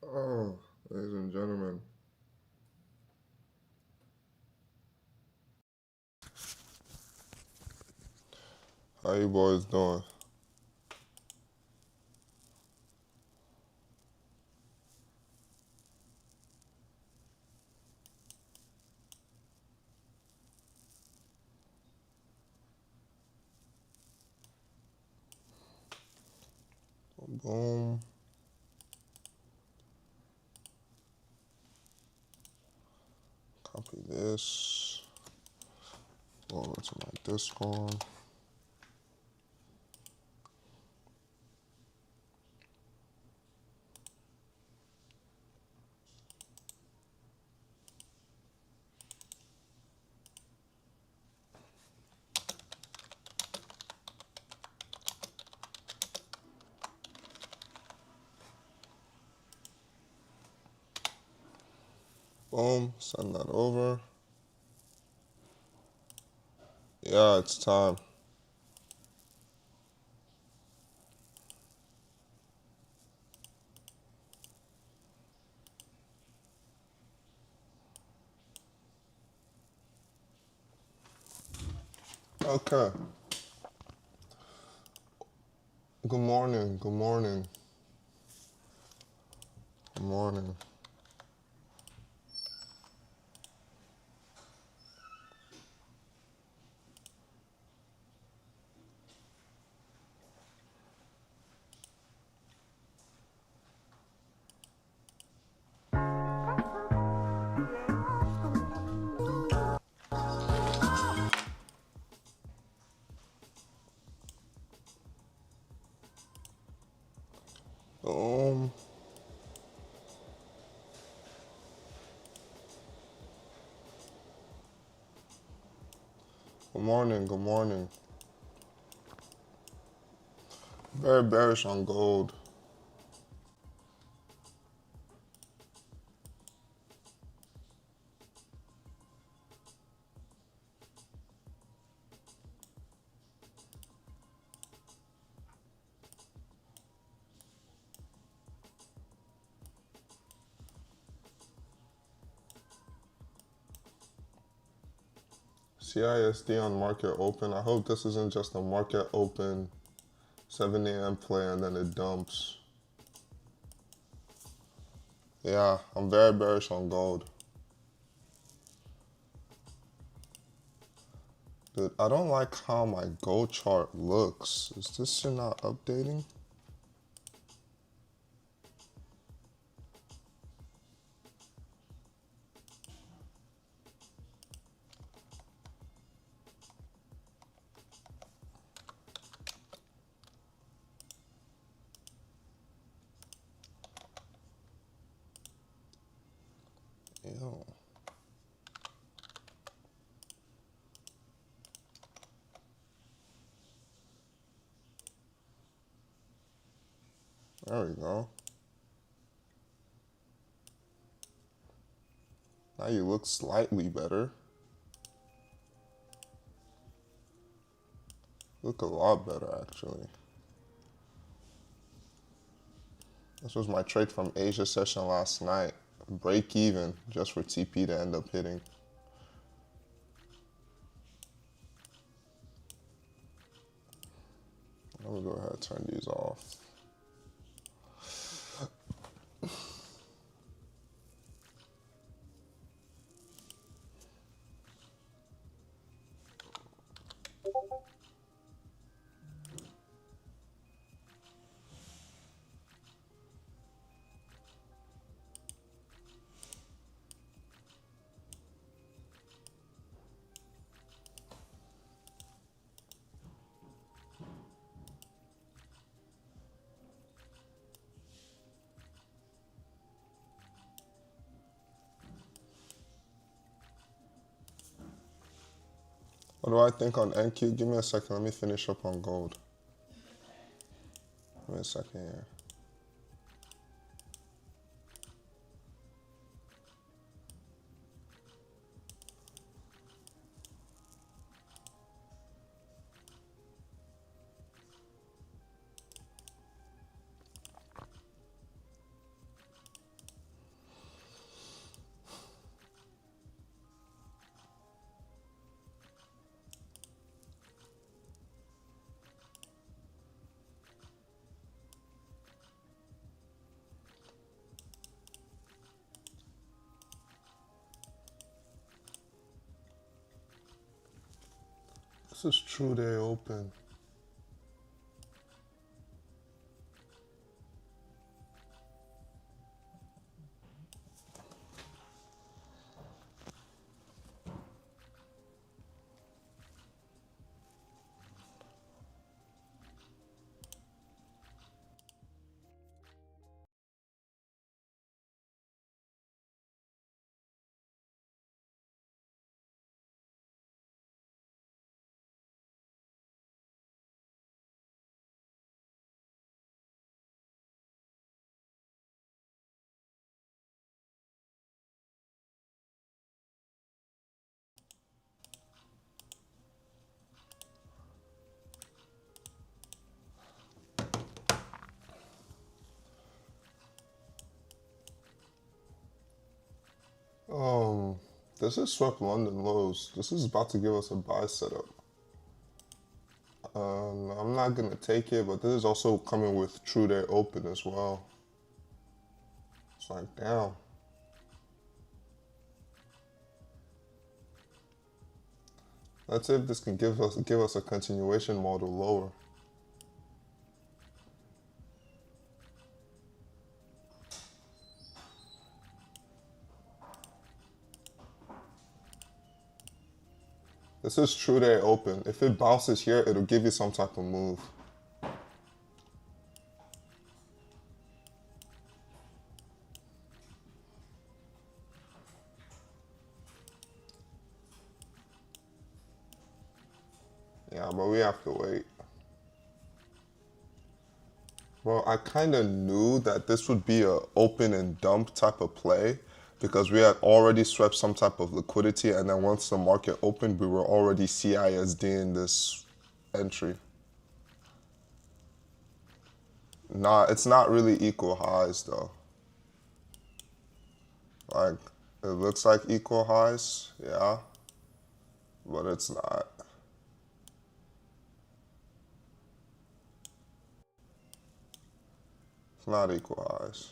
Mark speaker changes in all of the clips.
Speaker 1: Oh, ladies and gentlemen, how you boys doing? Boom. Copy this. Go over to my Discord. Boom. Send that over. Yeah, it's time. Okay. Good morning. Good morning. Good morning. Boom. Good morning. Good morning. Very bearish on gold. CISD on market open. I hope this isn't just a market open 7 a.m. play and then it dumps. Yeah, I'm very bearish on gold. Dude, I don't like how my gold chart looks. Is this shit not updating? Yo. There we go. Now you look slightly better. Look a lot better, actually. This was my trade from Asia session last night. Break even just for TP to end up hitting. I'm gonna go ahead and turn these off. What do I think on NQ? Give me a second. Let me finish up on gold. Give me a second here. This is true day open. This is swept London lows. This is about to give us a buy setup. I'm not gonna take it, but this is also coming with true day open as well. It's like, damn. Let's see if this can give us a continuation model lower. This is true day open. If it bounces here, it'll give you some type of move. Yeah, but we have to wait. Well, I kind of knew that this would be a open and dump type of play because we had already swept some type of liquidity, and then once the market opened, we were already CISD in this entry. Nah, it's not really equal highs though. Like, it looks like equal highs, yeah, but it's not. It's not equal highs.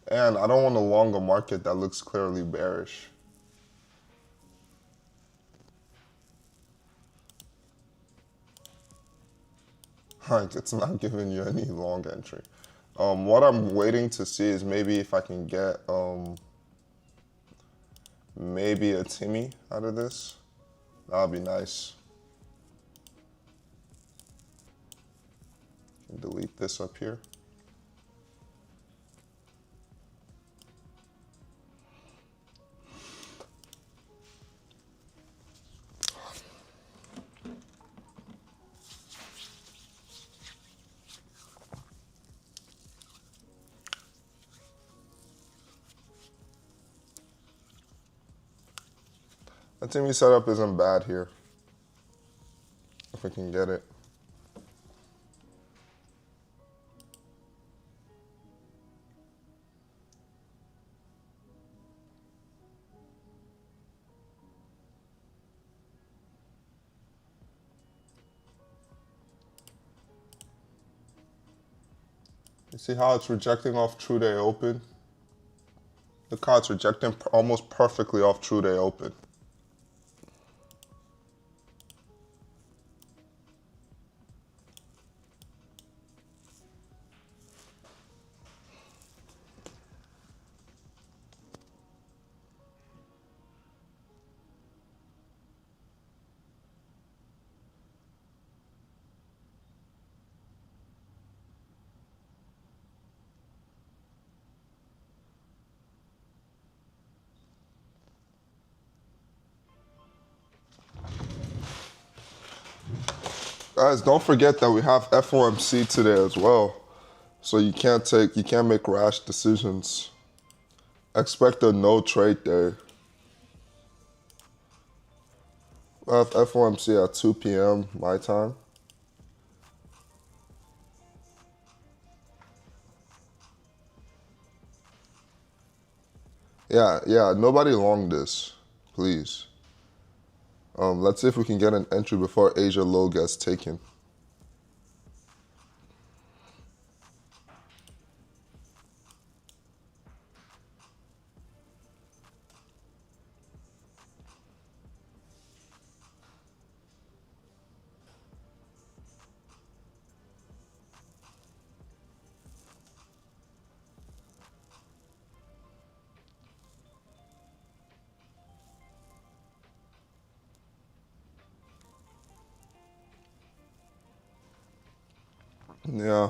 Speaker 1: And I don't want a longer market that looks clearly bearish. Like, it's not giving you any long entry. What I'm waiting to see is maybe if I can get maybe a Timmy out of this. That would be nice. Delete this up here. The Timmy setup isn't bad here, if we can get it. You see how it's rejecting off true day open? Look how it's rejecting almost perfectly off true day open. Guys, don't forget that we have FOMC today as well. So you can't make rash decisions. Expect a no trade day. We have FOMC at 2 p.m. my time. Yeah, nobody long this, please. Let's see if we can get an entry before Asia low gets taken. Yeah.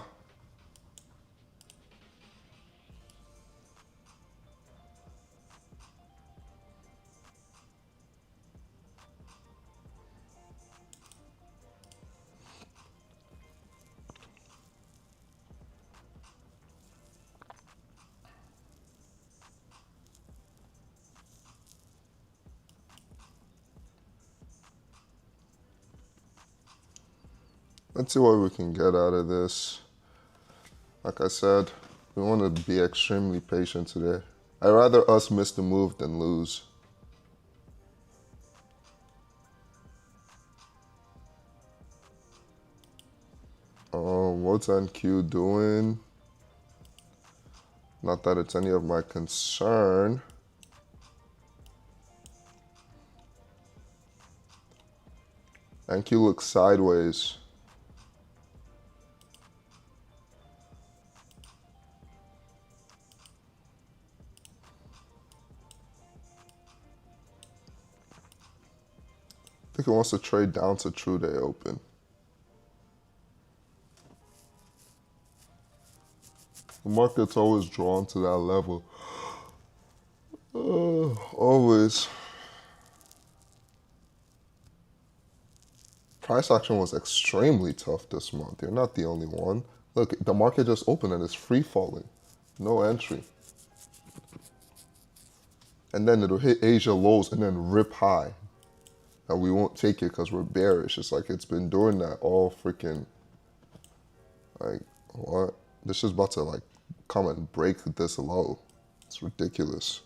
Speaker 1: Let's see what we can get out of this. Like I said, we want to be extremely patient today. I'd rather us miss the move than lose. What's NQ doing? Not that it's any of my concern. NQ looks sideways. I think it wants to trade down to true day open. The market's always drawn to that level. Always. Price action was extremely tough this month. You're not the only one. Look, the market just opened and it's free falling. No entry. And then it'll hit Asia lows and then rip high. And we won't take it because we're bearish. It's like it's been doing that all freaking, like, what? This is about to like come and break this low. It's ridiculous.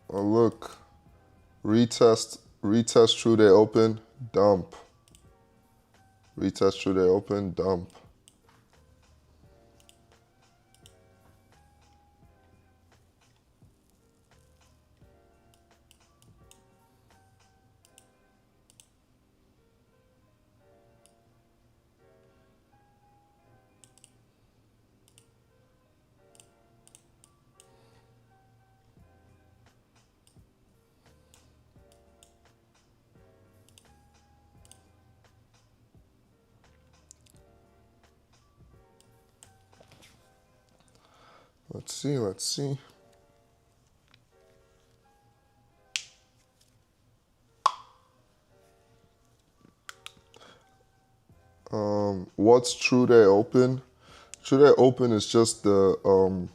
Speaker 1: Oh, look. Retest true day open, dump. Retest true day open, dump. Let's see, let's see. What's true day open? True day open is just the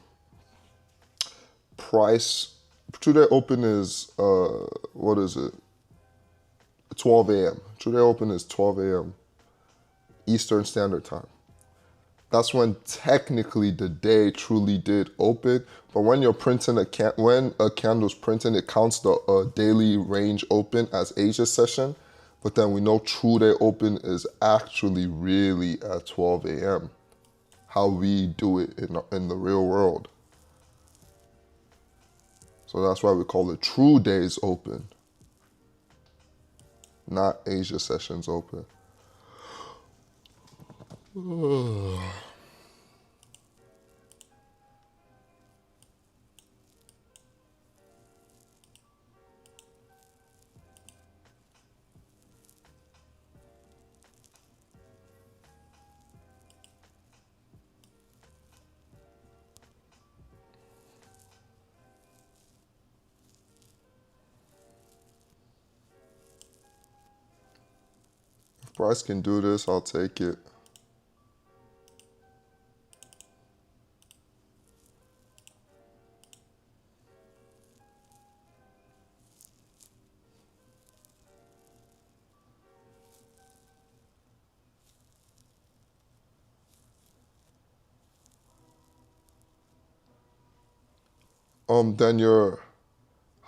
Speaker 1: price. True day open is, what is it? 12 a.m. True day open is 12 a.m. Eastern Standard Time. That's when technically the day truly did open. But when you're printing when a candle's printing, it counts the daily range open as Asia session. But then we know true day open is actually really at 12 a.m. How we do it in the real world. So that's why we call it true days open, not Asia sessions open. If price can do this, I'll take it.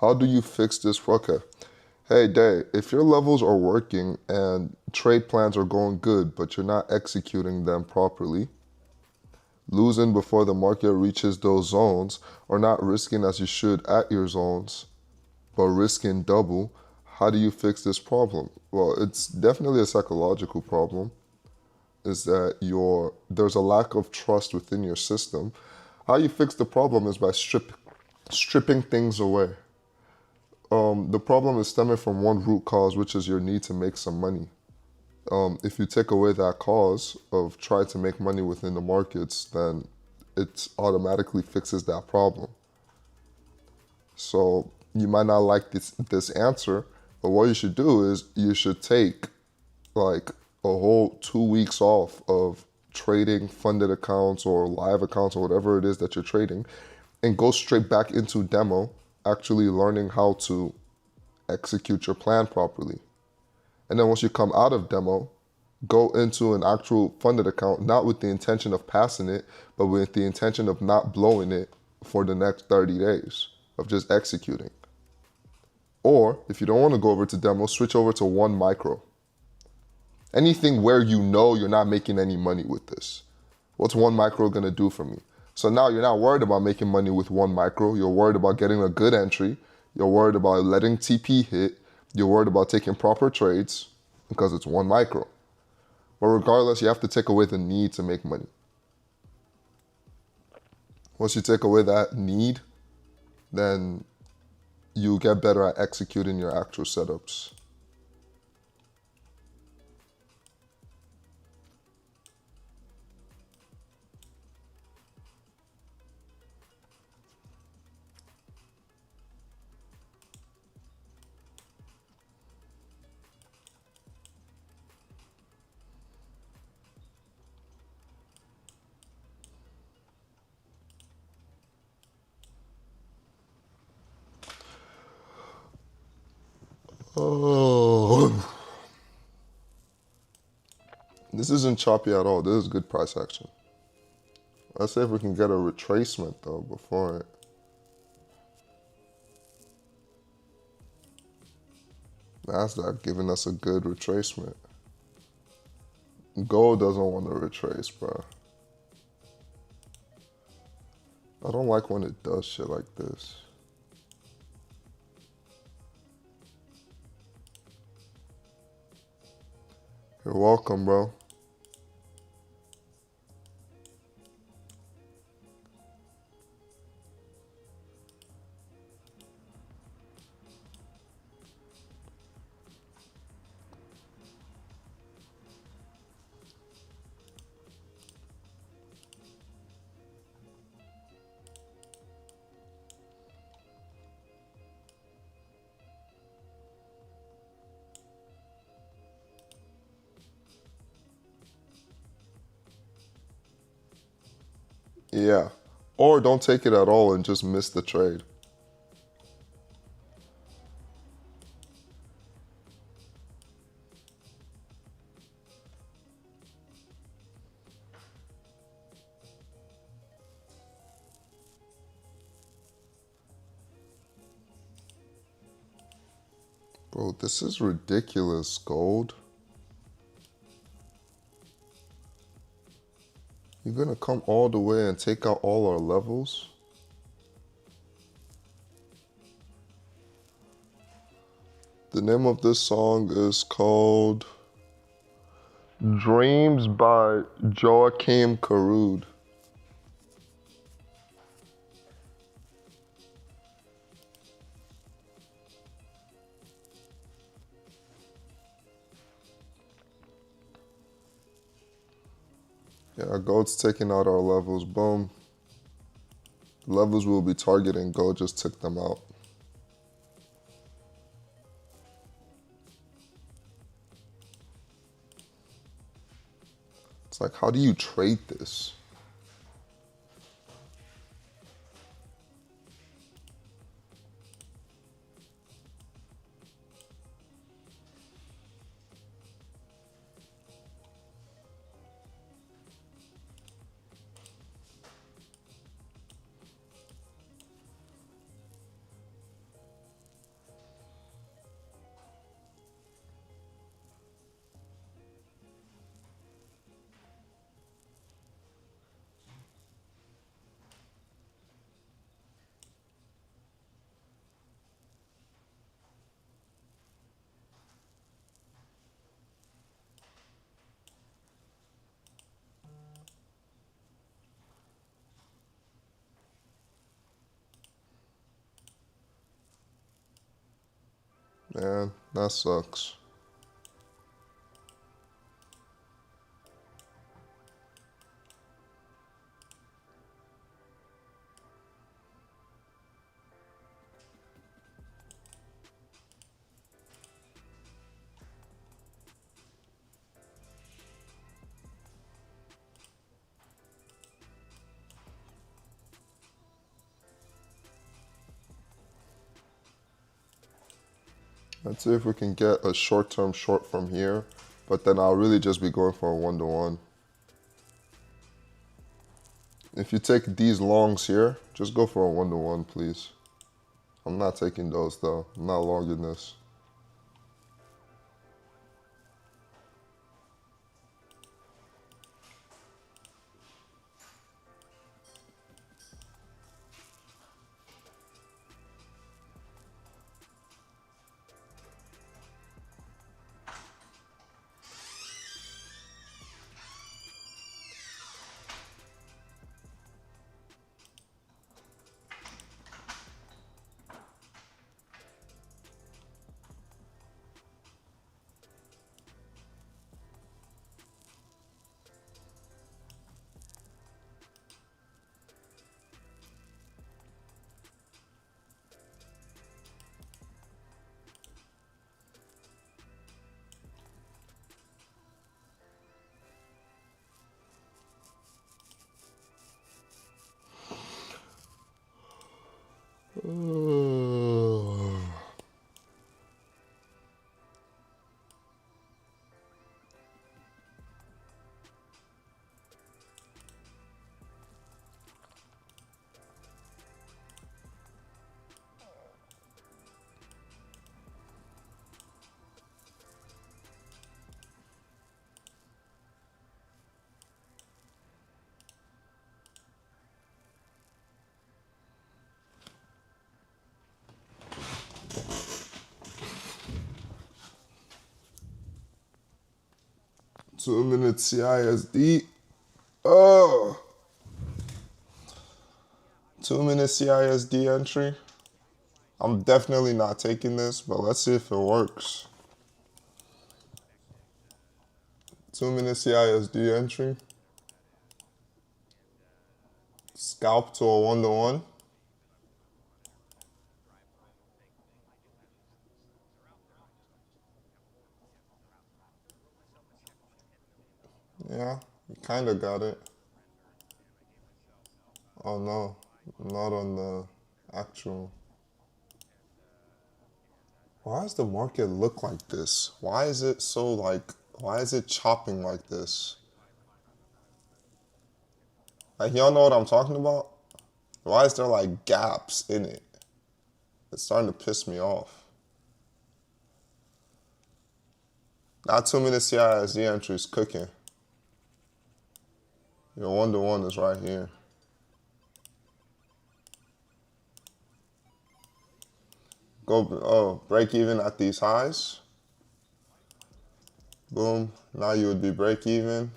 Speaker 1: How do you fix this? Okay. Hey, Dae, if your levels are working and trade plans are going good, but you're not executing them properly, losing before the market reaches those zones, or not risking as you should at your zones, but risking double. How do you fix this problem? Well, it's definitely a psychological problem. Is that there's a lack of trust within your system. How you fix the problem is by stripping things away. The problem is stemming from one root cause, which is your need to make some money. If you take away that cause of trying to make money within the markets, then it automatically fixes that problem. So you might not like this answer, but what you should do is you should take like a whole 2 weeks off of trading funded accounts or live accounts or whatever it is that you're trading, and go straight back into demo, actually learning how to execute your plan properly. And then once you come out of demo, go into an actual funded account, not with the intention of passing it, but with the intention of not blowing it for the next 30 days, of just executing. Or if you don't want to go over to demo, switch over to one micro. Anything where you know you're not making any money with this. What's one micro gonna do for me? So now you're not worried about making money with one micro. You're worried about getting a good entry. You're worried about letting TP hit. You're worried about taking proper trades because it's one micro. But regardless, you have to take away the need to make money. Once you take away that need, then you get better at executing your actual setups. Oh, this isn't choppy at all. This is good price action. Let's see if we can get a retracement though before it. Nasdaq giving us a good retracement. Gold doesn't want to retrace, bro. I don't like when it does shit like this. You're welcome, bro. Yeah. Or don't take it at all and just miss the trade. Bro, this is ridiculous, gold. You're gonna come all the way and take out all our levels? The name of this song is called Dreams by Joachim Karud. Yeah, gold's taking out our levels. Boom. The levels we'll be targeting, gold just took them out. It's like, how do you trade this? Man, that sucks. Let's see if we can get a short-term short from here, but then I'll really just be going for a one-to-one. If you take these longs here, just go for a one-to-one, please. I'm not taking those though. I'm not longing this. Oh. 2 minute CISD. Oh, 2 minute CISD entry. I'm definitely not taking this, but let's see if it works. 2 minute CISD entry. Scalp to a one-to-one. Yeah, you kind of got it. Oh no, not on the actual. Why does the market look like this? Why is it so like, why is it chopping like this? Like, y'all know what I'm talking about? Why is there like gaps in it? It's starting to piss me off. That 2 minute CISD entry is cooking. Your one-to-one is right here. Go, oh, break even at these highs. Boom. Now you would be break even.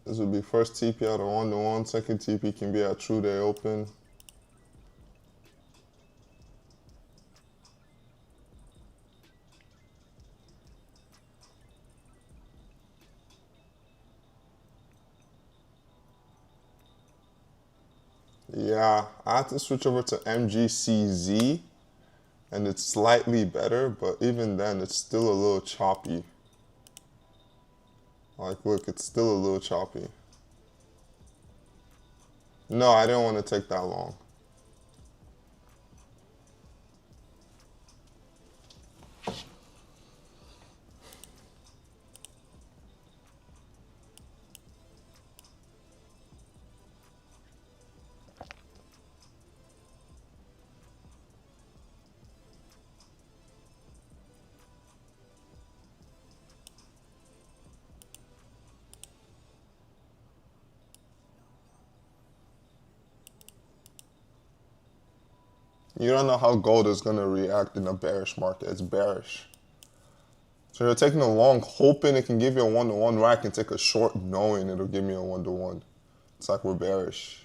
Speaker 1: This would be first TP at a one-to-one. Second TP can be at true day open. Yeah, I had to switch over to MGCZ, and it's slightly better, but even then, it's still a little choppy. Like, look, it's still a little choppy. No, I didn't want to take that long. You don't know how gold is going to react in a bearish market. It's bearish. So you're taking a long, hoping it can give you a one-to-one, or I can take a short knowing it'll give me a one-to-one. It's like we're bearish.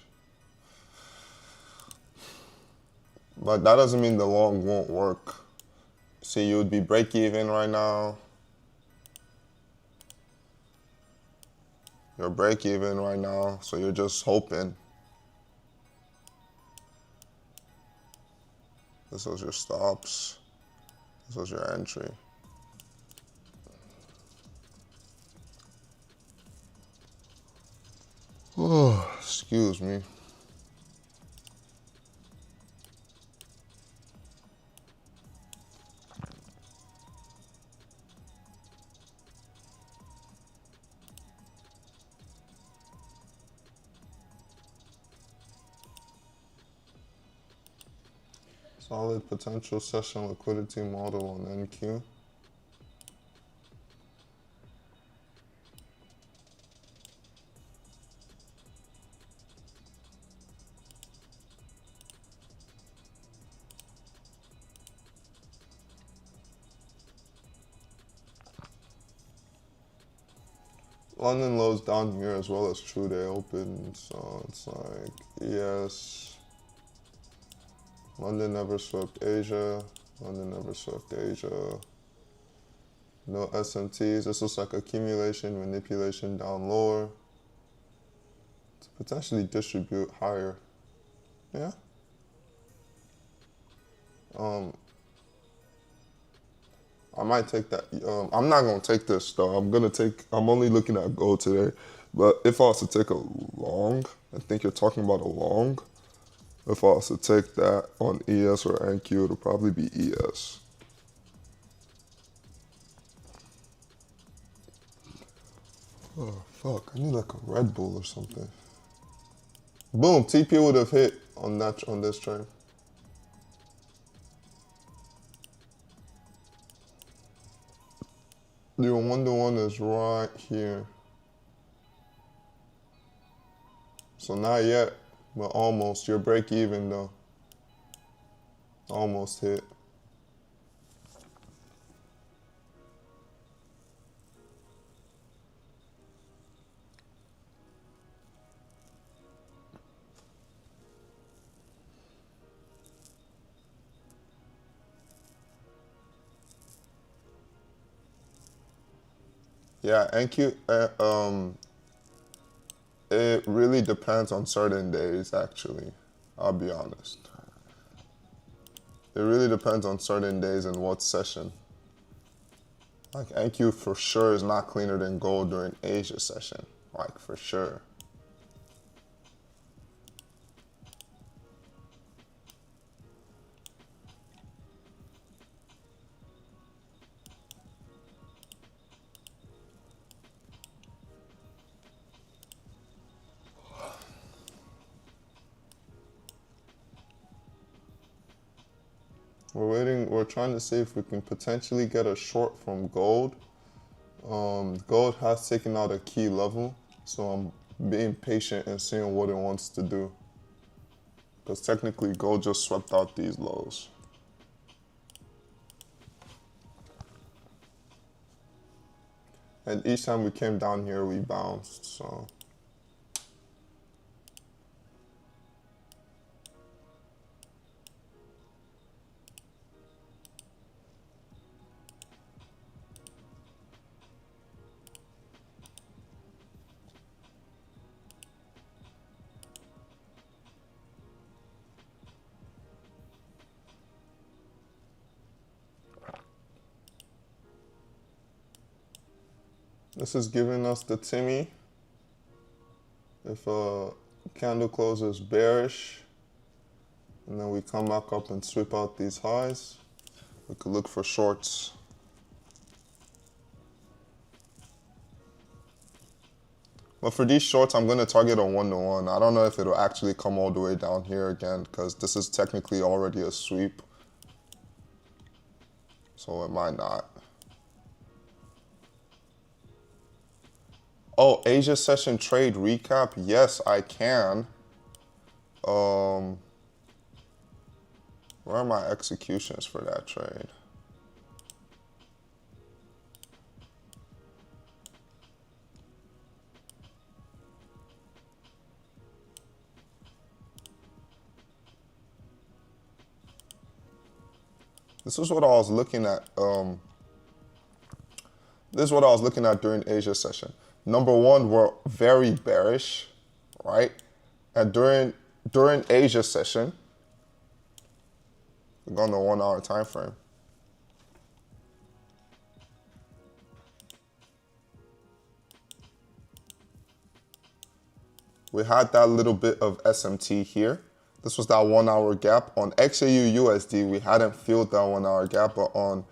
Speaker 1: But that doesn't mean the long won't work. See, you would be break even right now. You're break even right now, so you're just hoping. This was your stops. This was your entry. Oh, excuse me. Solid potential session liquidity model on NQ. London lows down here as well as true day open, so it's like, yes. London never swept Asia. London never swept Asia. No SMTs. This looks like accumulation, manipulation down lower to potentially distribute higher. Yeah. I might take that. I'm not gonna take this though. I'm only looking at gold today. But if I was to take a long, I think you're talking about a long. If I was to take that on ES or NQ, it'll probably be ES. Oh fuck! I need like a Red Bull or something. Boom! TP would have hit on this trade. Your one-to-one is right here. So not yet, but almost. Your break even though. Almost hit. Yeah, NQ. It really depends on certain days. Actually, I'll be honest. It really depends on certain days and what session. Like NQ for sure is not cleaner than gold during Asia session. Like for sure. We're trying to see if we can potentially get a short from gold. Gold has taken out a key level, so I'm being patient and seeing what it wants to do. Because technically gold just swept out these lows. And each time we came down here, we bounced, so. This is giving us the Timmy. If a candle closes bearish, and then we come back up and sweep out these highs, we could look for shorts. But for these shorts, I'm going to target a one-to-one. I don't know if it'll actually come all the way down here again, because this is technically already a sweep. So it might not. Oh, Asia session trade recap? Yes, I can. Where are my executions for that trade? This is what I was looking at. This is what I was looking at during Asia session. Number one, we're very bearish, right? And during Asia session, we're on the 1 hour time frame. We had that little bit of SMT here. This was that 1 hour gap. On XAU USD, we hadn't filled that 1 hour gap, but on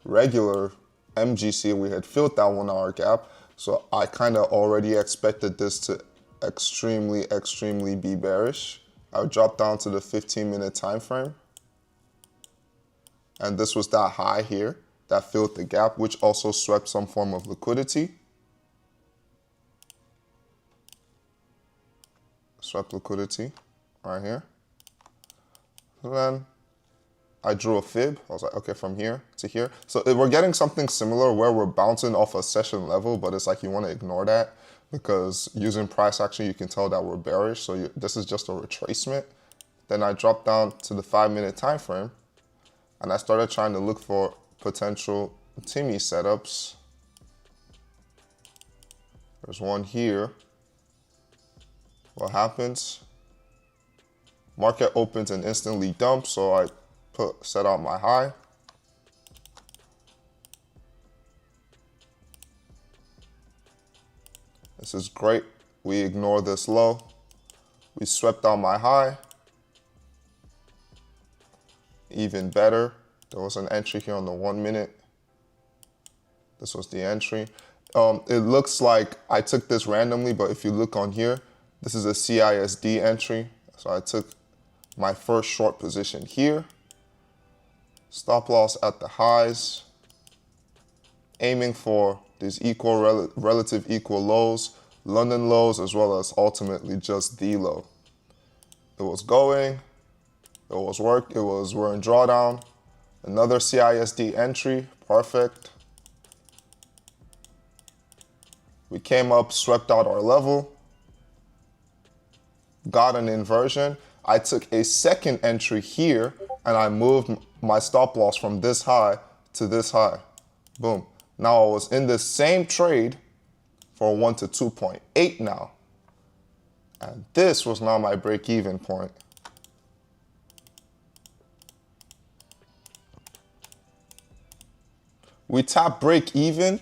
Speaker 1: regular MGC, we had filled that 1 hour gap. So I kind of already expected this to extremely be bearish. I would drop down to the 15-minute time frame. And this was that high here that filled the gap, which also swept some form of liquidity. Swept liquidity right here. And then I drew a fib. I was like, okay, from here to here. So we're getting something similar where we're bouncing off a session level, but it's like you want to ignore that because using price action, you can tell that we're bearish. So this is just a retracement. Then I dropped down to the 5-minute time frame and I started trying to look for potential Timmy setups. There's one here. What happens? Market opens and instantly dumps, so I set out my high. This is great. We ignore this low. We swept out my high. Even better, there was an entry here on the 1 minute. This was the entry. It looks like I took this randomly, but if you look on here, this is a CISD entry. So I took my first short position here. Stop loss at the highs. Aiming for these relative equal lows, London lows, as well as ultimately just the low. It was going. It was work. We're in drawdown. Another CISD entry. Perfect. We came up, swept out our level. Got an inversion. I took a second entry here and I moved my stop loss from this high to this high. Boom. Now I was in the same trade for 1 to 2.8 now. And this was now my break-even point. We tapped break-even.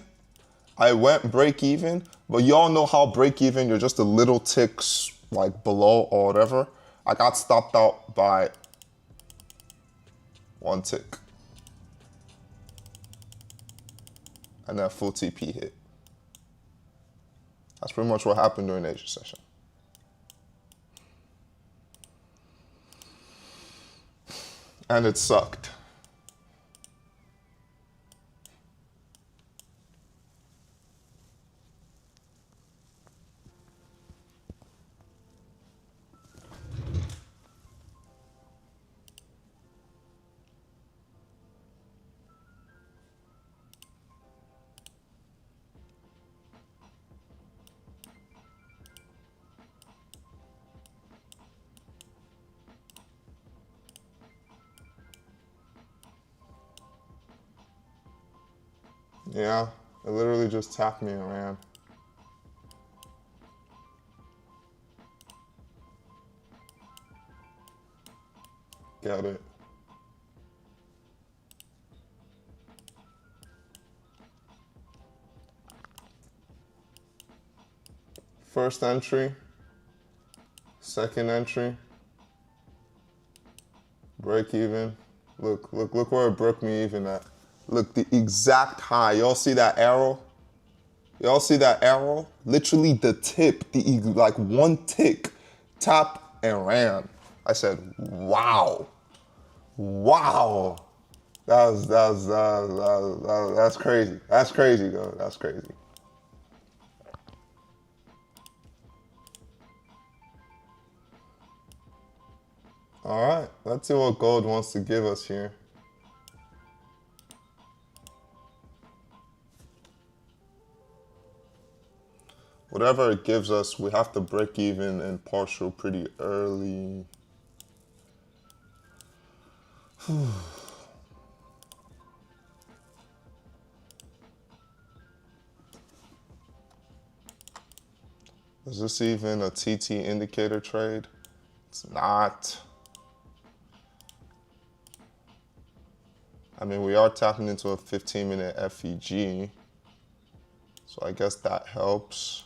Speaker 1: I went break-even, but y'all know how break-even, you're just a little tick like below or whatever. I got stopped out by 1 tick. And then full TP hit. That's pretty much what happened during the Asia session. And it sucked. Yeah, it literally just tapped me and ran. Get it. First entry, second entry, break even. Look where it broke me even at. Look, the exact high. Y'all see that arrow? Y'all see that arrow? Literally the tip, like 1 tick, tap and ran. I said, wow. Wow. That's crazy. That's crazy, though. That's crazy. All right, let's see what gold wants to give us here. Whatever it gives us, we have to break even and partial pretty early. Is this even a TT indicator trade? It's not. I mean, we are tapping into a 15-minute FEG, so I guess that helps.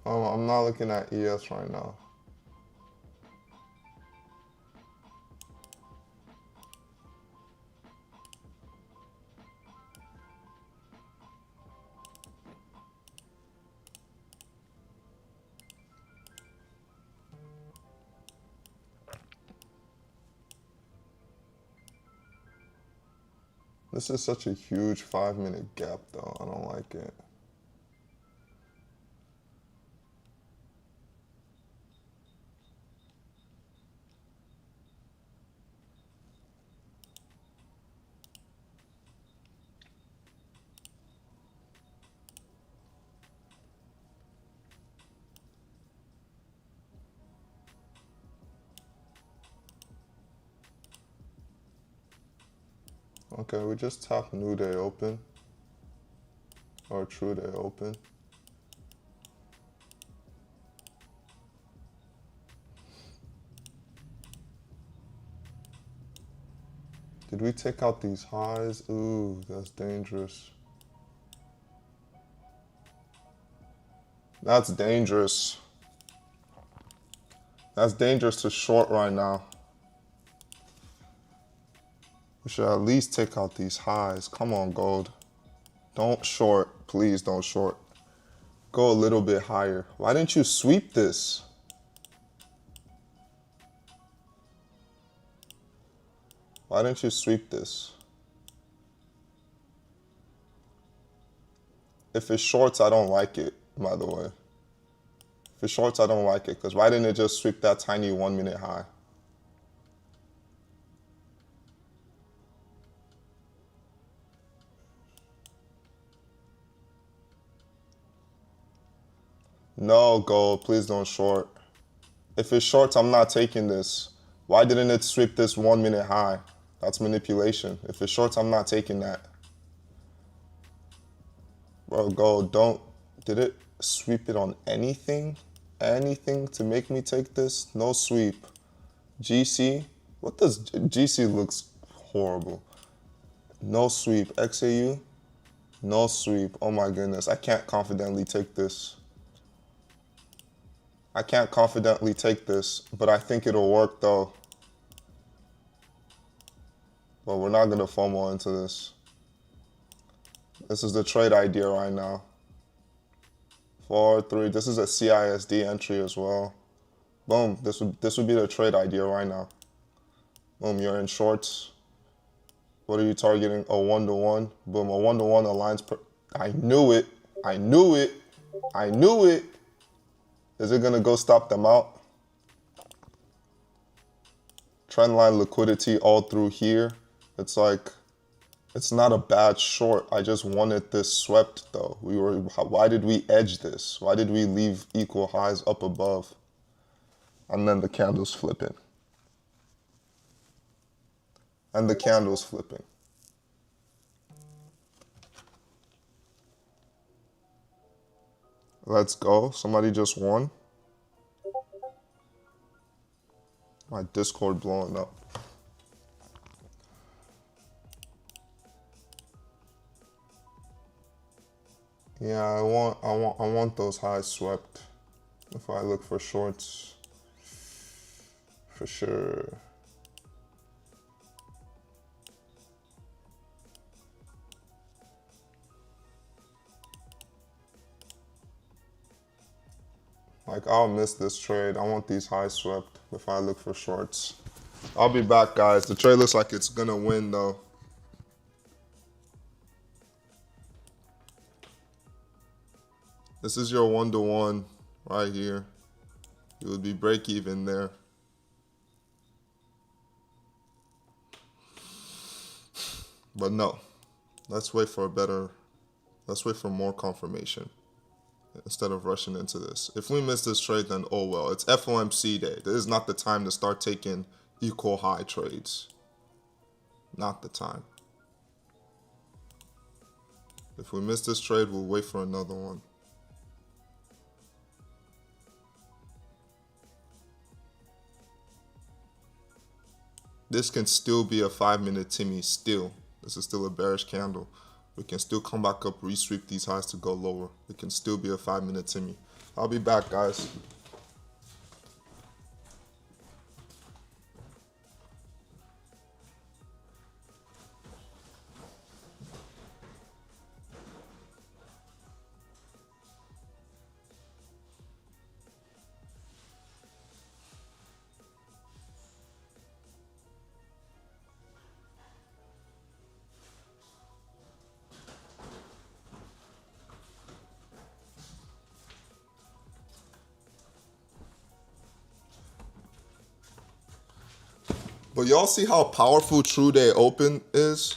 Speaker 1: Oh, I'm not looking at ES right now. This is such a huge 5-minute gap though. I don't like it. Okay, we just tapped new day open or true day open. Did we take out these highs? Ooh, that's dangerous. That's dangerous. That's dangerous to short right now. We should at least take out these highs. Come on, gold. Don't short. Please don't short. Go a little bit higher. Why didn't you sweep this? Why didn't you sweep this? If it's shorts, I don't like it, by the way. If it's shorts, I don't like it, because why didn't it just sweep that tiny 1-minute high? No, gold, please don't short. If it's shorts, I'm not taking this. Why didn't it sweep this 1-minute high? That's manipulation. If it's shorts, I'm not taking that. Bro, gold, don't. Did it sweep it on anything? Anything to make me take this? No sweep. GC? What does GC looks horrible. No sweep. XAU? No sweep. Oh my goodness. I can't confidently take this. I can't confidently take this, but I think it'll work though. But we're not gonna FOMO into this. This is the trade idea right now. 4, 3. This is a CISD entry as well. Boom. This would be the trade idea right now. Boom. You're in shorts. What are you targeting? A 1-to-1. Boom. A 1-to-1 aligns. I knew it. I knew it. I knew it. Is it gonna go stop them out? Trendline liquidity all through here. It's like, it's not a bad short. I just wanted this swept though. Why did we edge this? Why did we leave equal highs up above? And then the candle's flipping. And the candle's flipping. Let's go. Somebody just won. My Discord blowing up. Yeah, I want those highs swept. If I look for shorts, for sure. Like, I'll miss this trade. I want these highs swept if I look for shorts. I'll be back, guys. The trade looks like it's gonna win though. This is your 1-to-1 right here. You would be break even there. But no, let's wait for more confirmation instead of rushing into this. If we miss this trade, then oh well. It's FOMC day. This is not the time to start taking equal high trades. Not the time. If we miss this trade, we'll wait for another one. This can still be a 5-minute Timmy still. This is still a bearish candle. We can still come back up, resweep these highs to go lower. It can still be a 5-minute Timmy. I'll be back, guys. But y'all see how powerful True Day Open is?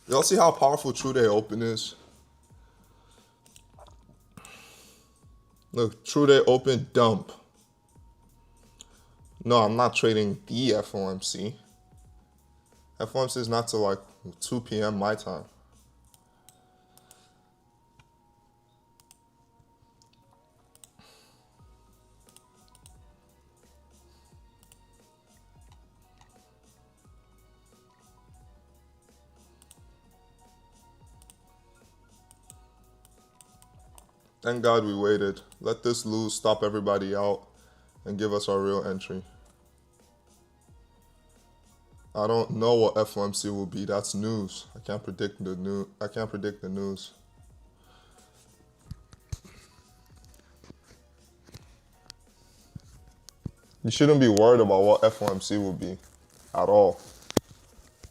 Speaker 1: Y'all see how powerful True Day Open is? Look, True Day Open dump. No, I'm not trading the FOMC. FOMC is not till like 2 p.m. my time. Thank God we waited. Let this lose, stop everybody out, and give us our real entry. I don't know what FOMC will be. That's news. I can't predict the news. You shouldn't be worried about what FOMC will be at all.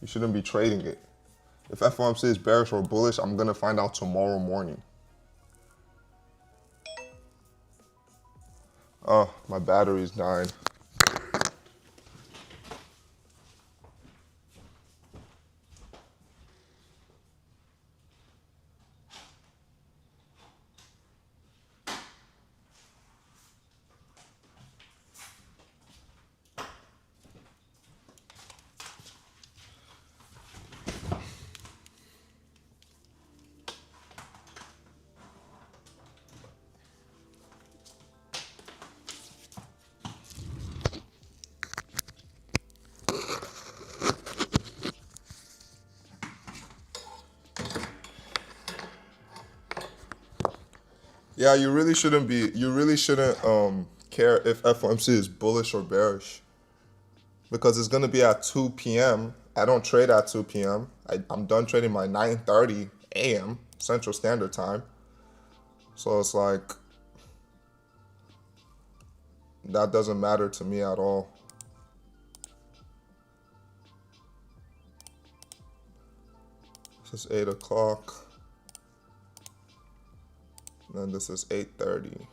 Speaker 1: You shouldn't be trading it. If FOMC is bearish or bullish, I'm gonna find out tomorrow morning. Oh, my battery's dying. Yeah, you really shouldn't care if FOMC is bullish or bearish, because it's gonna be at 2 p.m. I don't trade at 2 p.m. I'm done trading by 9:30 a.m. Central Standard Time. So it's like, that doesn't matter to me at all. This is 8 o'clock. Then this is 8:30.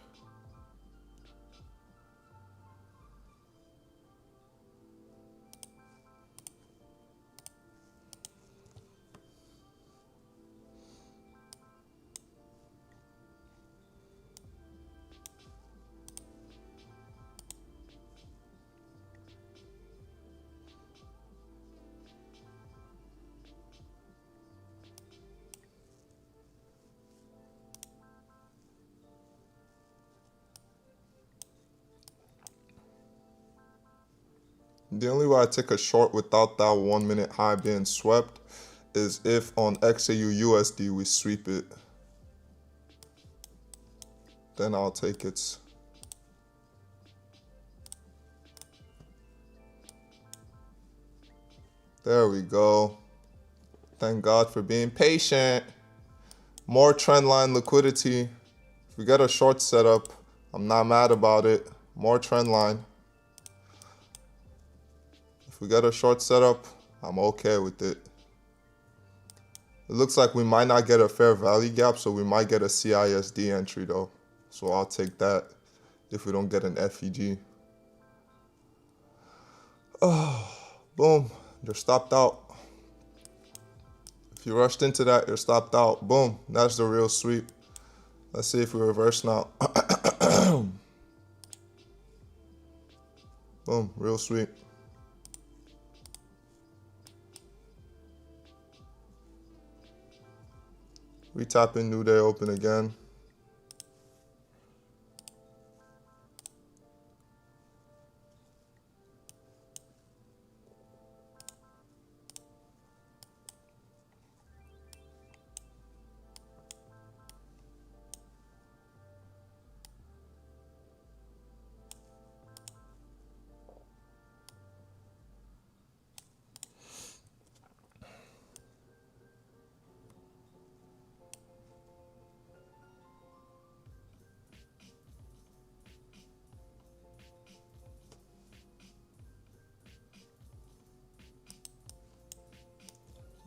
Speaker 1: The only way I take a short without that 1 minute high being swept is if on XAU USD we sweep it. Then I'll take it. There we go. Thank God for being patient. More trendline liquidity. If we get a short setup, I'm not mad about it. More trendline. If we get a short setup, I'm okay with it. It looks like we might not get a fair value gap, so we might get a CISD entry though. So I'll take that if we don't get an FEG. Boom, they're stopped out. If you rushed into that, you're stopped out. Boom, that's the real sweep. Let's see if we reverse now. Boom, real sweep. We tap in, new day open again.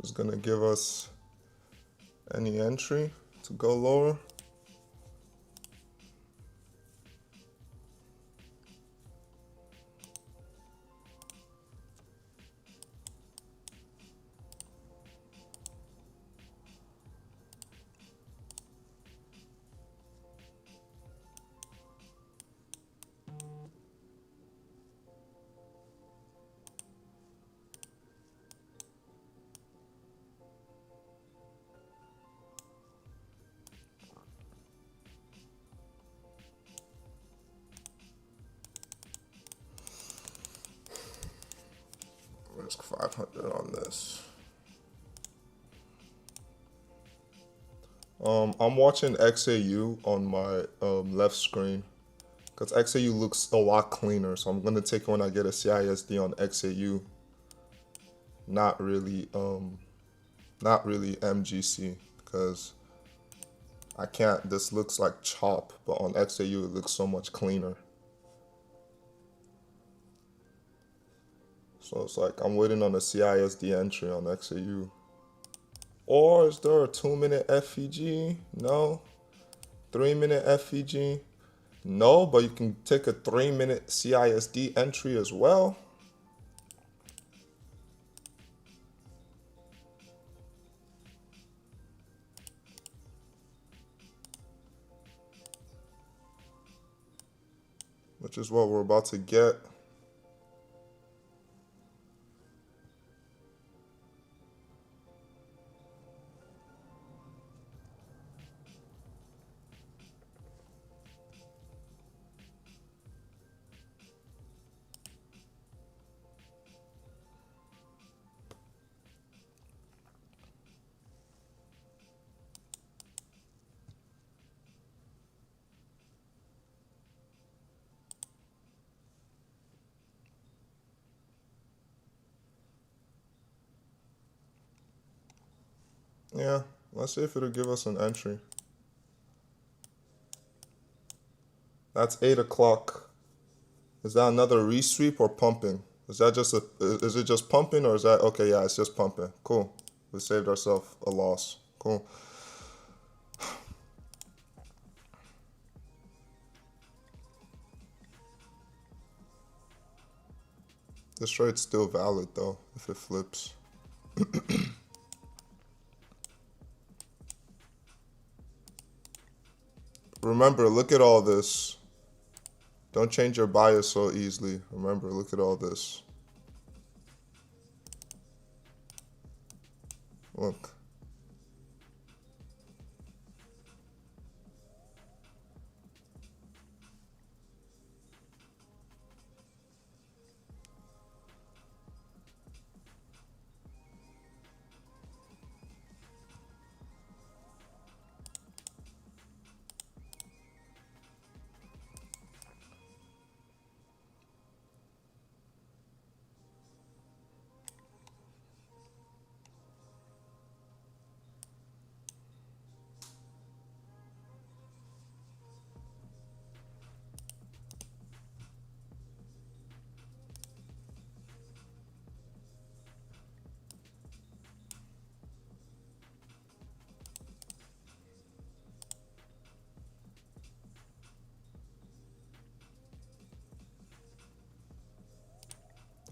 Speaker 1: It's gonna give us any entry to go lower. Risk 500 on this. I'm watching XAU on my left screen because XAU looks a lot cleaner. So I'm gonna take it when I get a CISD on XAU. Not really MGC because I can't. This looks like chop, but on XAU it looks so much cleaner. So it's like I'm waiting on a CISD entry on XAU. Or is there a 2-minute FVG? No. 3-minute FVG? No, but you can take a 3-minute CISD entry as well. Which is what we're about to get. Yeah, let's see if it'll give us an entry. That's 8 o'clock. Is that another resweep or pumping? Is that just is it just pumping or is that, okay, yeah, it's just pumping. Cool. We saved ourselves a loss. Cool. This trade's still valid though, if it flips. Remember, look at all this. Don't change your bias so easily. Remember, look at all this. Look.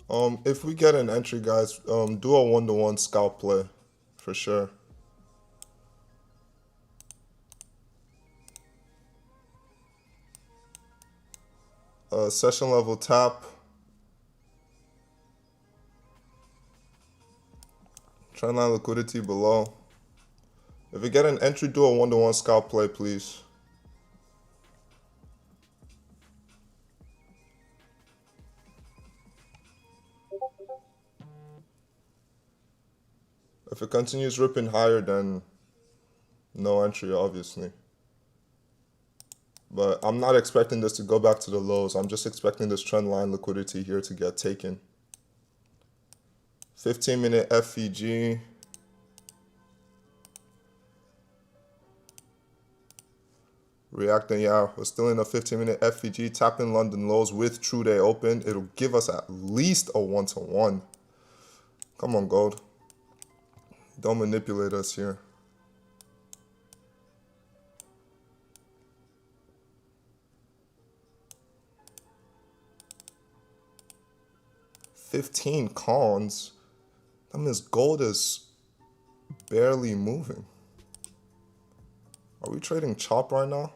Speaker 1: If we get an entry, guys, do a 1-to-1 scalp play for sure. Session level tap. Trendline liquidity below. If we get an entry, do a 1-to-1 scalp play, please. If it continues ripping higher, then no entry, obviously. But I'm not expecting this to go back to the lows. I'm just expecting this trend line liquidity here to get taken. 15-minute FVG. Reacting, yeah, we're still in a 15-minute FVG. Tapping London lows with true day open. It'll give us at least a 1-to-1. Come on, gold. Don't manipulate us here. $15 cons. That means gold is barely moving. Are we trading chop right now?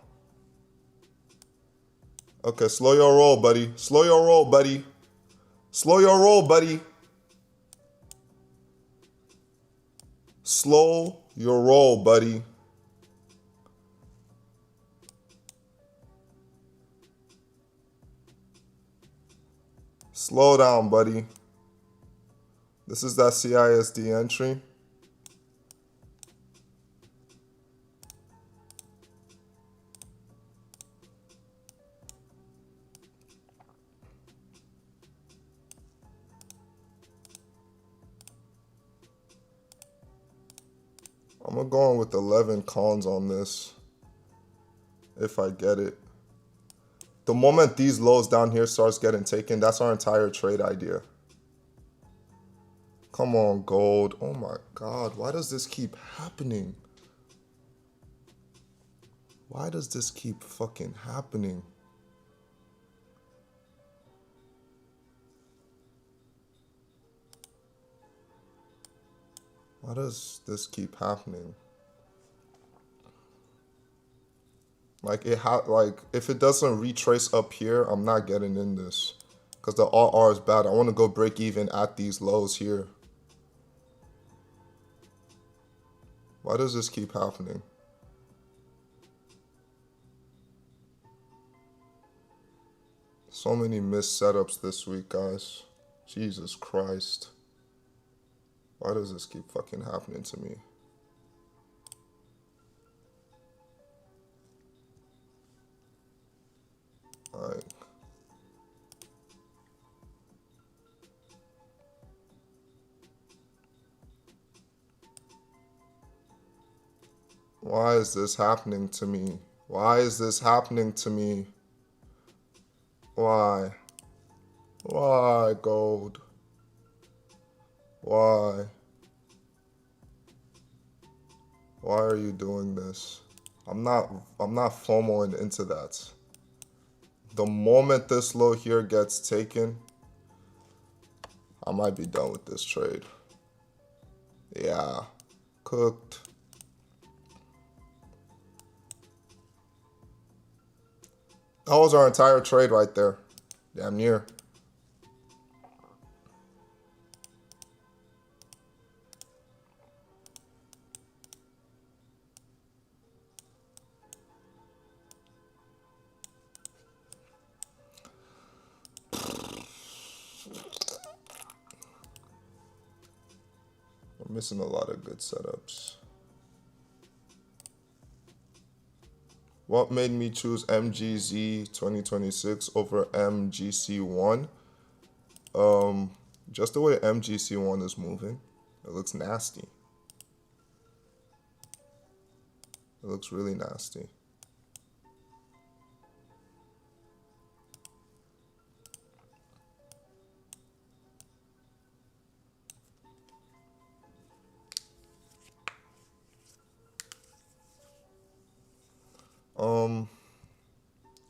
Speaker 1: Okay, slow your roll, buddy. Slow your roll, buddy. Slow your roll, buddy. Slow your roll, buddy. Slow down, buddy. This is that CISD entry. I'm gonna go on with 11 cons on this if I get it. The moment these lows down here starts getting taken, that's our entire trade idea. Come on, gold. Oh my God, why does this keep happening? Why does this keep fucking happening? Why does this keep happening? Like if it doesn't retrace up here, I'm not getting in this because the RR is bad. I want to go break even at these lows here. Why does this keep happening? So many missed setups this week, guys. Jesus Christ. Why does this keep fucking happening to me? Like, why is this happening to me? Why is this happening to me? Why? Why, gold? Why? Why are you doing this? I'm not FOMOing into that. The moment this low here gets taken, I might be done with this trade. Yeah, cooked. That was our entire trade right there. Damn near. We're missing a lot of good setups. What made me choose MGZ 2026 over MGC1? Just the way MGC1 is moving. It looks nasty. It looks really nasty.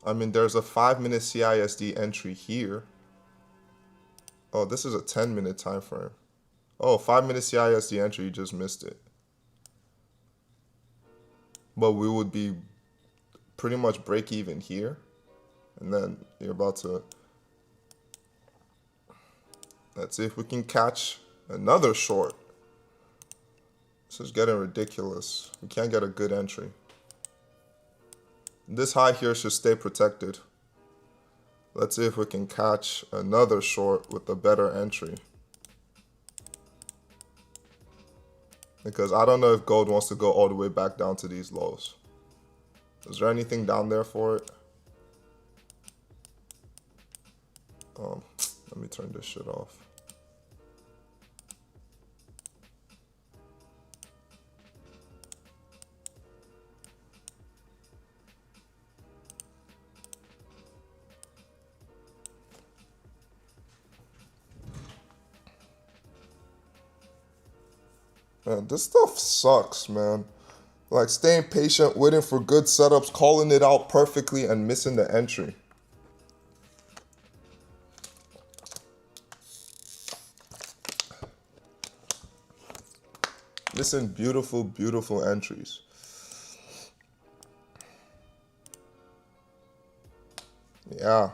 Speaker 1: I mean, there's a 5-minute CISD entry here. Oh, this is a 10-minute time frame. Oh, 5-minute CISD entry, you just missed it. But we would be pretty much break even here. And then you're about to, let's see if we can catch another short. This is getting ridiculous. We can't get a good entry. This high here should stay protected. Let's see if we can catch another short with a better entry. Because I don't know if gold wants to go all the way back down to these lows. Is there anything down there for it? Let me turn this shit off. Man, this stuff sucks, man. Like staying patient, waiting for good setups, calling it out perfectly, and missing the entry. Missing beautiful, beautiful entries. Yeah.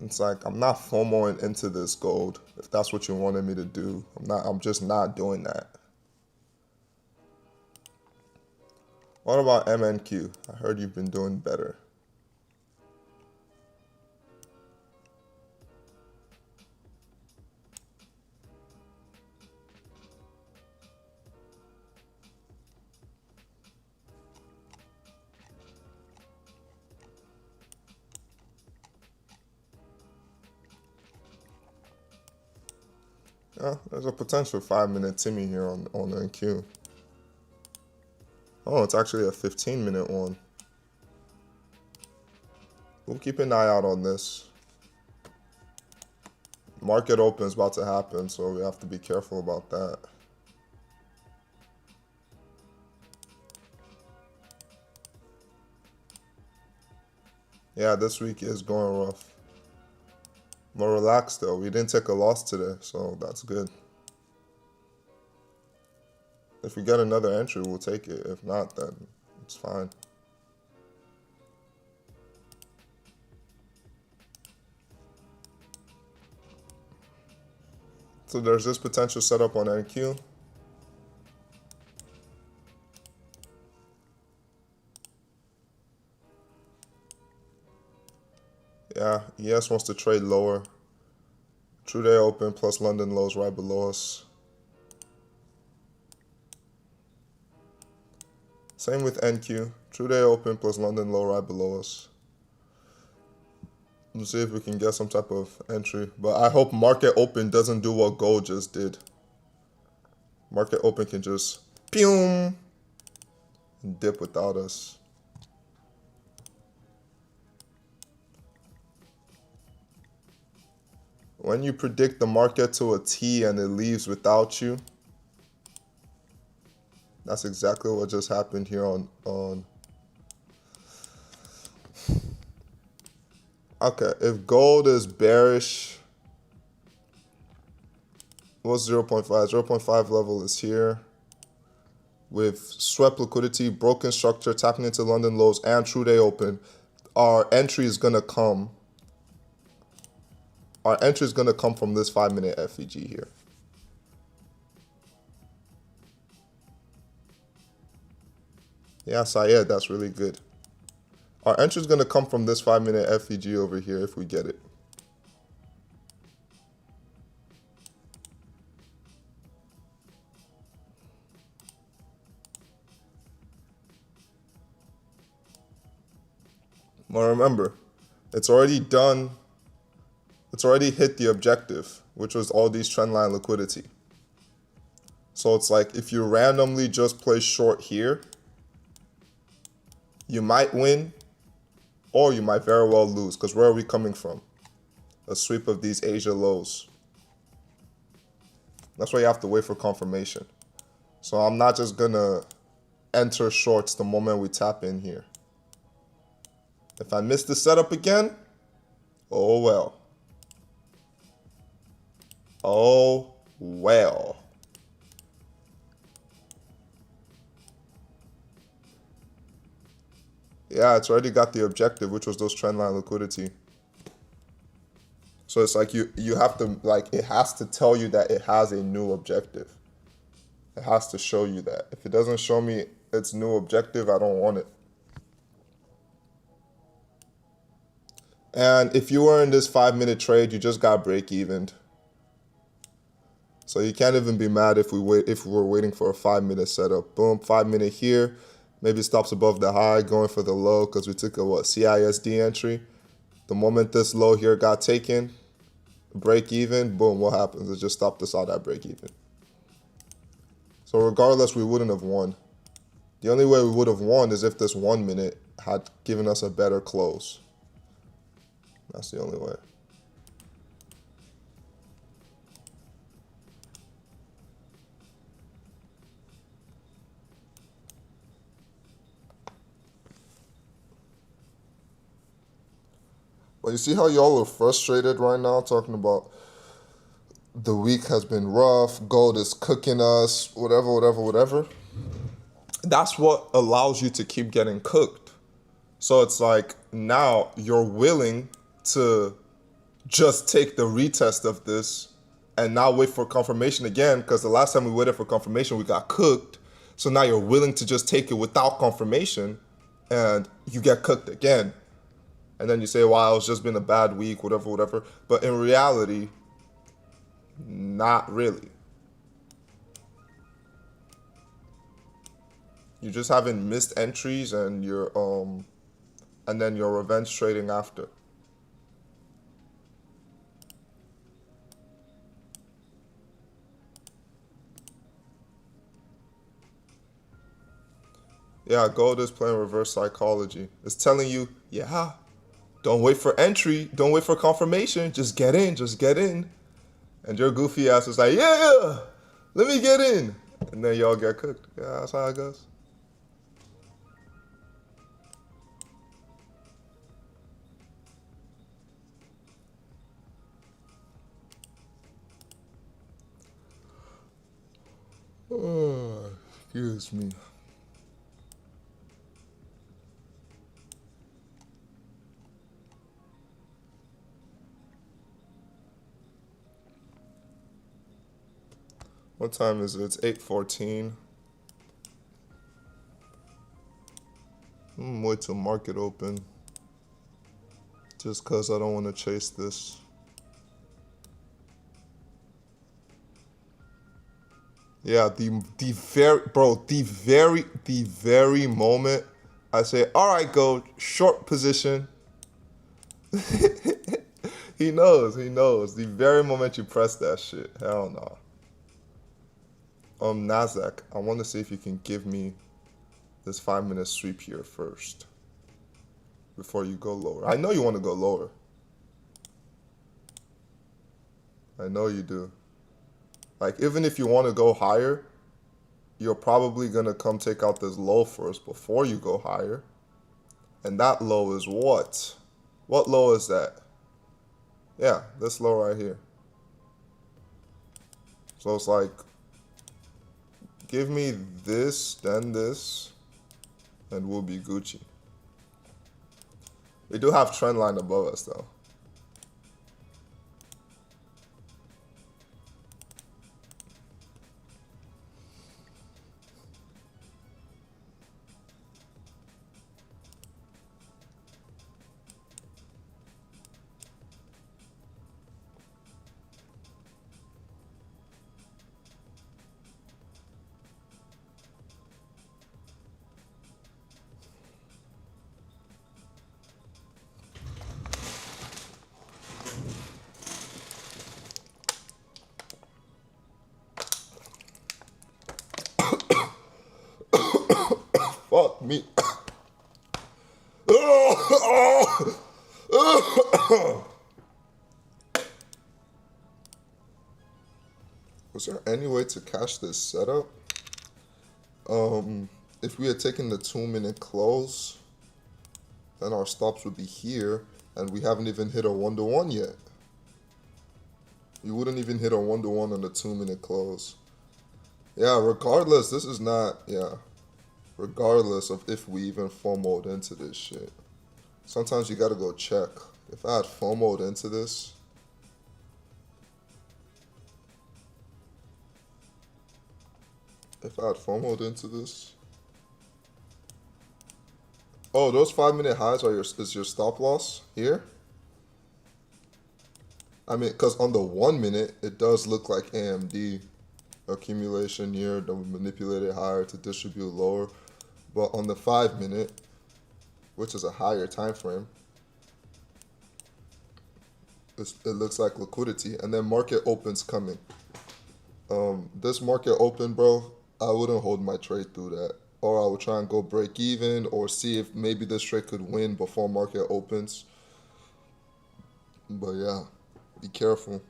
Speaker 1: It's like, I'm not FOMOing into this gold. If that's what you wanted me to do, I'm just not doing that. What about MNQ? I heard you've been doing better. Yeah, there's a potential 5-minute Timmy here on NQ. Oh, it's actually a 15-minute one. We'll keep an eye out on this. Market open is about to happen, so we have to be careful about that. Yeah, this week is going rough. But relaxed though. We didn't take a loss today, so that's good. If we get another entry, we'll take it. If not, then it's fine. So there's this potential setup on NQ. Yeah, ES wants to trade lower. True day open plus London lows right below us. Same with NQ. True day open plus London low right below us. We'll see if we can get some type of entry. But I hope market open doesn't do what gold just did. Market open can just pew and dip without us. When you predict the market to a T and it leaves without you, that's exactly what just happened here on. Okay, if gold is bearish, what's 0.5? 0.5 level is here. With swept liquidity, broken structure, tapping into London lows, and true day open, our entry is gonna come. Our entry is gonna come from this 5-minute FEG here. Yeah, Syed, that's really good. Our entry is going to come from this 5-minute FEG over here if we get it. But remember, it's already done. It's already hit the objective, which was all these trendline liquidity. So it's like if you randomly just play short here, you might win or you might very well lose. Because where are we coming from? A sweep of these Asia lows. That's why you have to wait for confirmation. So I'm not just going to enter shorts the moment we tap in here. If I miss the setup again, oh well. Oh well. Yeah, it's already got the objective, which was those trendline liquidity. So it's like you have to, like, it has to tell you that it has a new objective. It has to show you that. If it doesn't show me its new objective, I don't want it. And if you were in this 5-minute trade, you just got break evened. So you can't even be mad if we're waiting for a 5-minute setup. Boom, 5-minute here. Maybe it stops above the high, going for the low because we took a CISD entry. The moment this low here got taken, break even, boom, what happens? It just stopped us out at break even. So regardless, we wouldn't have won. The only way we would have won is if this 1 minute had given us a better close. That's the only way. But you see how y'all are frustrated right now talking about the week has been rough, gold is cooking us, whatever, whatever, whatever. That's what allows you to keep getting cooked. So it's like now you're willing to just take the retest of this and not wait for confirmation again, because the last time we waited for confirmation, we got cooked. So now you're willing to just take it without confirmation and you get cooked again. And then you say, wow, it's just been a bad week, whatever, whatever. But in reality, not really. You just haven't missed entries and and then you're revenge trading after. Yeah, gold is playing reverse psychology. It's telling you, yeah, don't wait for entry, don't wait for confirmation, just get in, just get in. And your goofy ass is like, yeah, let me get in. And then y'all get cooked. Yeah, that's how it goes. Oh, excuse me. What time is it? It's 8:14. Wait till market open. Just cause I don't want to chase this. Yeah, the very moment I say, all right, go short position. He knows. The very moment you press that shit, hell no. Nasdaq, I want to see if you can give me this 5-minute sweep here first before you go lower. I know you want to go lower. I know you do. Like, even if you want to go higher, you're probably going to come take out this low first before you go higher. And that low is what? What low is that? Yeah, this low right here. So it's like, give me this, then this, and we'll be Gucci. We do have trend line above us though. Fuck me. Was there any way to catch this setup? If we had taken the 2-minute close, Then our stops would be here, and we haven't even hit a 1-to-1 yet. You wouldn't even hit a 1-to-1 on the 2-minute close. Yeah, regardless, this is not, yeah. Regardless of if we even FOMO'd into this shit. Sometimes you gotta go check. If I had FOMO'd into this, oh, those 5-minute highs are is your stop loss here? I mean, because on the 1-minute, it does look like AMD accumulation here, that we manipulated higher to distribute lower. But on the 5-minute, which is a higher time frame, it looks like liquidity. And then market opens coming. This market open, bro, I wouldn't hold my trade through that. Or I would try and go break even or see if maybe this trade could win before market opens. But yeah, be careful.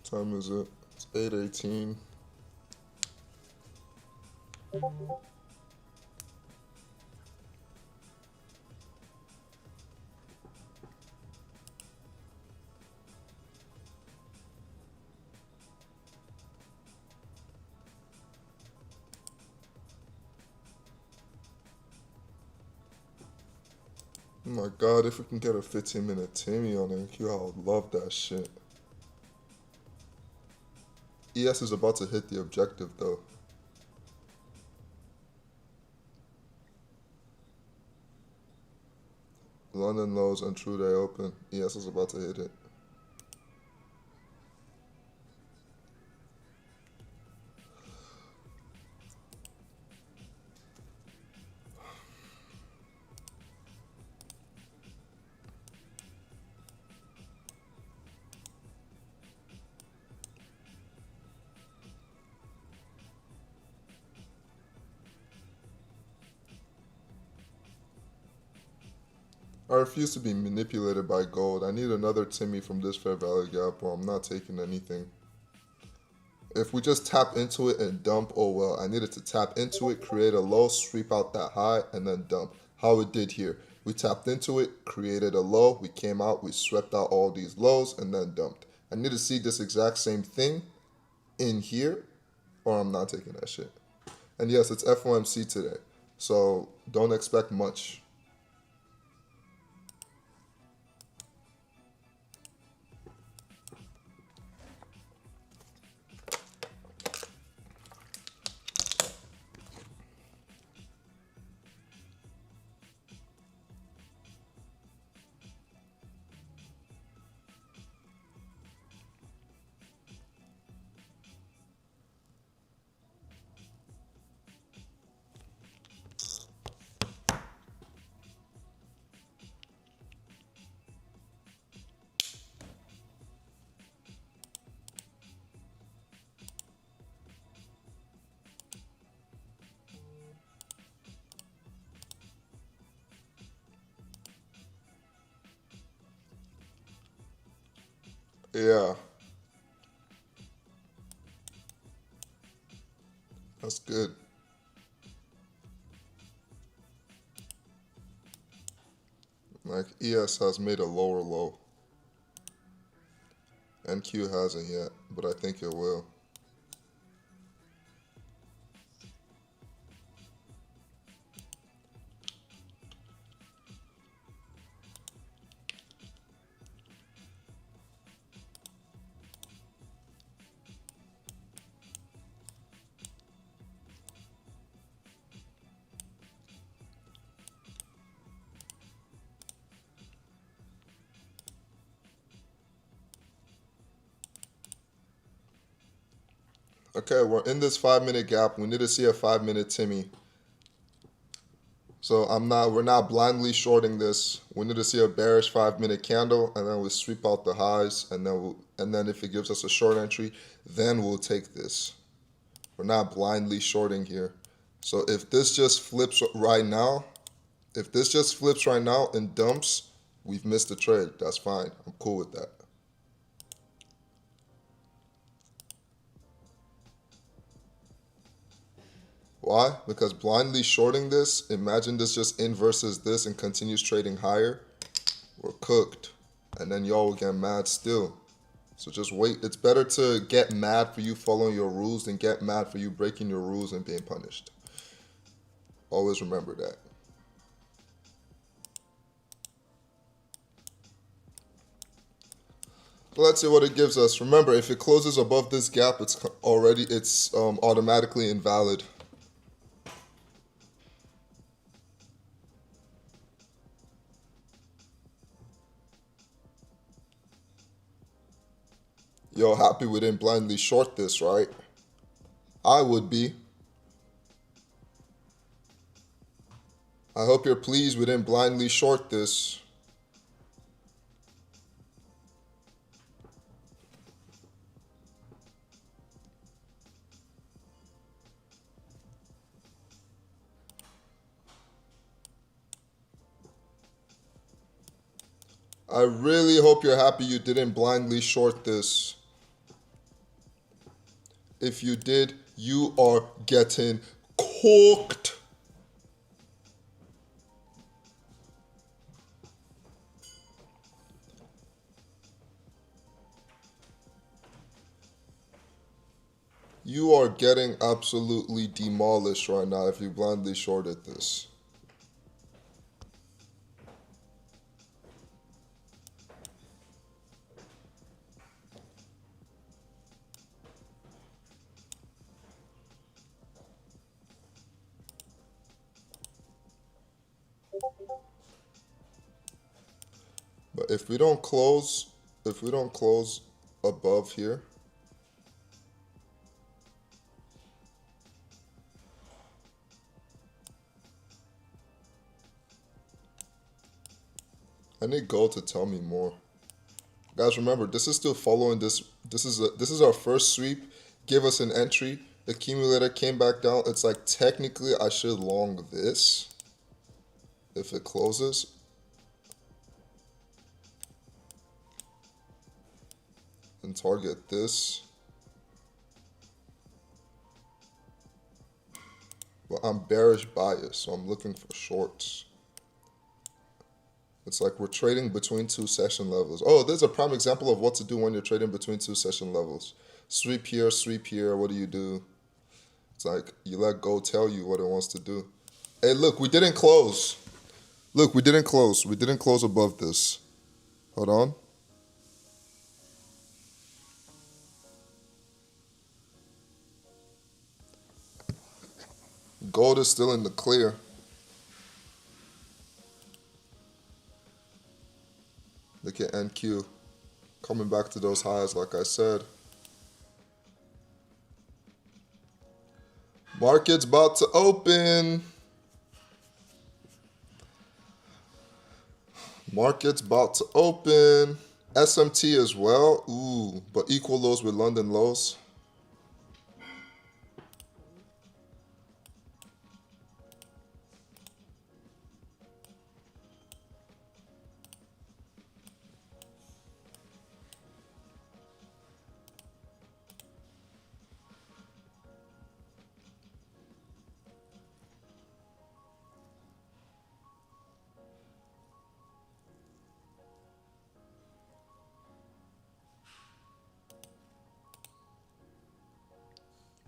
Speaker 1: What time is it? It's 8:18. Oh my god, if we can get a 15-minute Timmy on NQ, I would love that shit. ES is about to hit the objective though. London lows and true day open. ES is about to hit it. I refuse to be manipulated by gold. I need another Timmy from this fair value gap or I'm not taking anything. If we just tap into it and dump, oh well. I needed to tap into it, create a low, sweep out that high, and then dump. How it did here. We tapped into it, created a low, we came out, we swept out all these lows, and then dumped. I need to see this exact same thing in here, or I'm not taking that shit. And yes, it's FOMC today, so don't expect much. Yeah, that's good. Like ES has made a lower low. NQ hasn't yet, but I think it will. Okay, we're in this 5-minute gap. We need to see a 5-minute Timmy. So we're not blindly shorting this. We need to see a bearish 5-minute candle, and then we sweep out the highs, and then if it gives us a short entry, then we'll take this. We're not blindly shorting here. So if this just flips right now, and dumps, we've missed the trade. That's fine. I'm cool with that. Why? Because blindly shorting this, imagine this just inverses this and continues trading higher. We're cooked. And then y'all will get mad still. So just wait. It's better to get mad for you following your rules than get mad for you breaking your rules and being punished. Always remember that. Let's see what it gives us. Remember, if it closes above this gap, it's automatically invalid. Yo, happy we didn't blindly short this, right? I would be. I hope you're pleased we didn't blindly short this. I really hope you're happy you didn't blindly short this. If you did, you are getting cooked. You are getting absolutely demolished right now if you blindly shorted this. But if we don't close above here, I need gold to tell me more. Guys, remember, this is still following this. This is our first sweep. Give us an entry. Accumulator came back down. It's like technically I should long this if it closes. And target this. But I'm bearish bias, so I'm looking for shorts. It's like we're trading between two session levels. Oh, there's a prime example of what to do when you're trading between two session levels. Sweep here, what do? It's like you let go tell you what it wants to do. Hey, look, we didn't close. Look, we didn't close. We didn't close above this. Hold on. Gold is still in the clear. Look at NQ. Coming back to those highs, like I said. Market's about to open. Market's about to open. SMT as well. Ooh, but equal lows with London lows.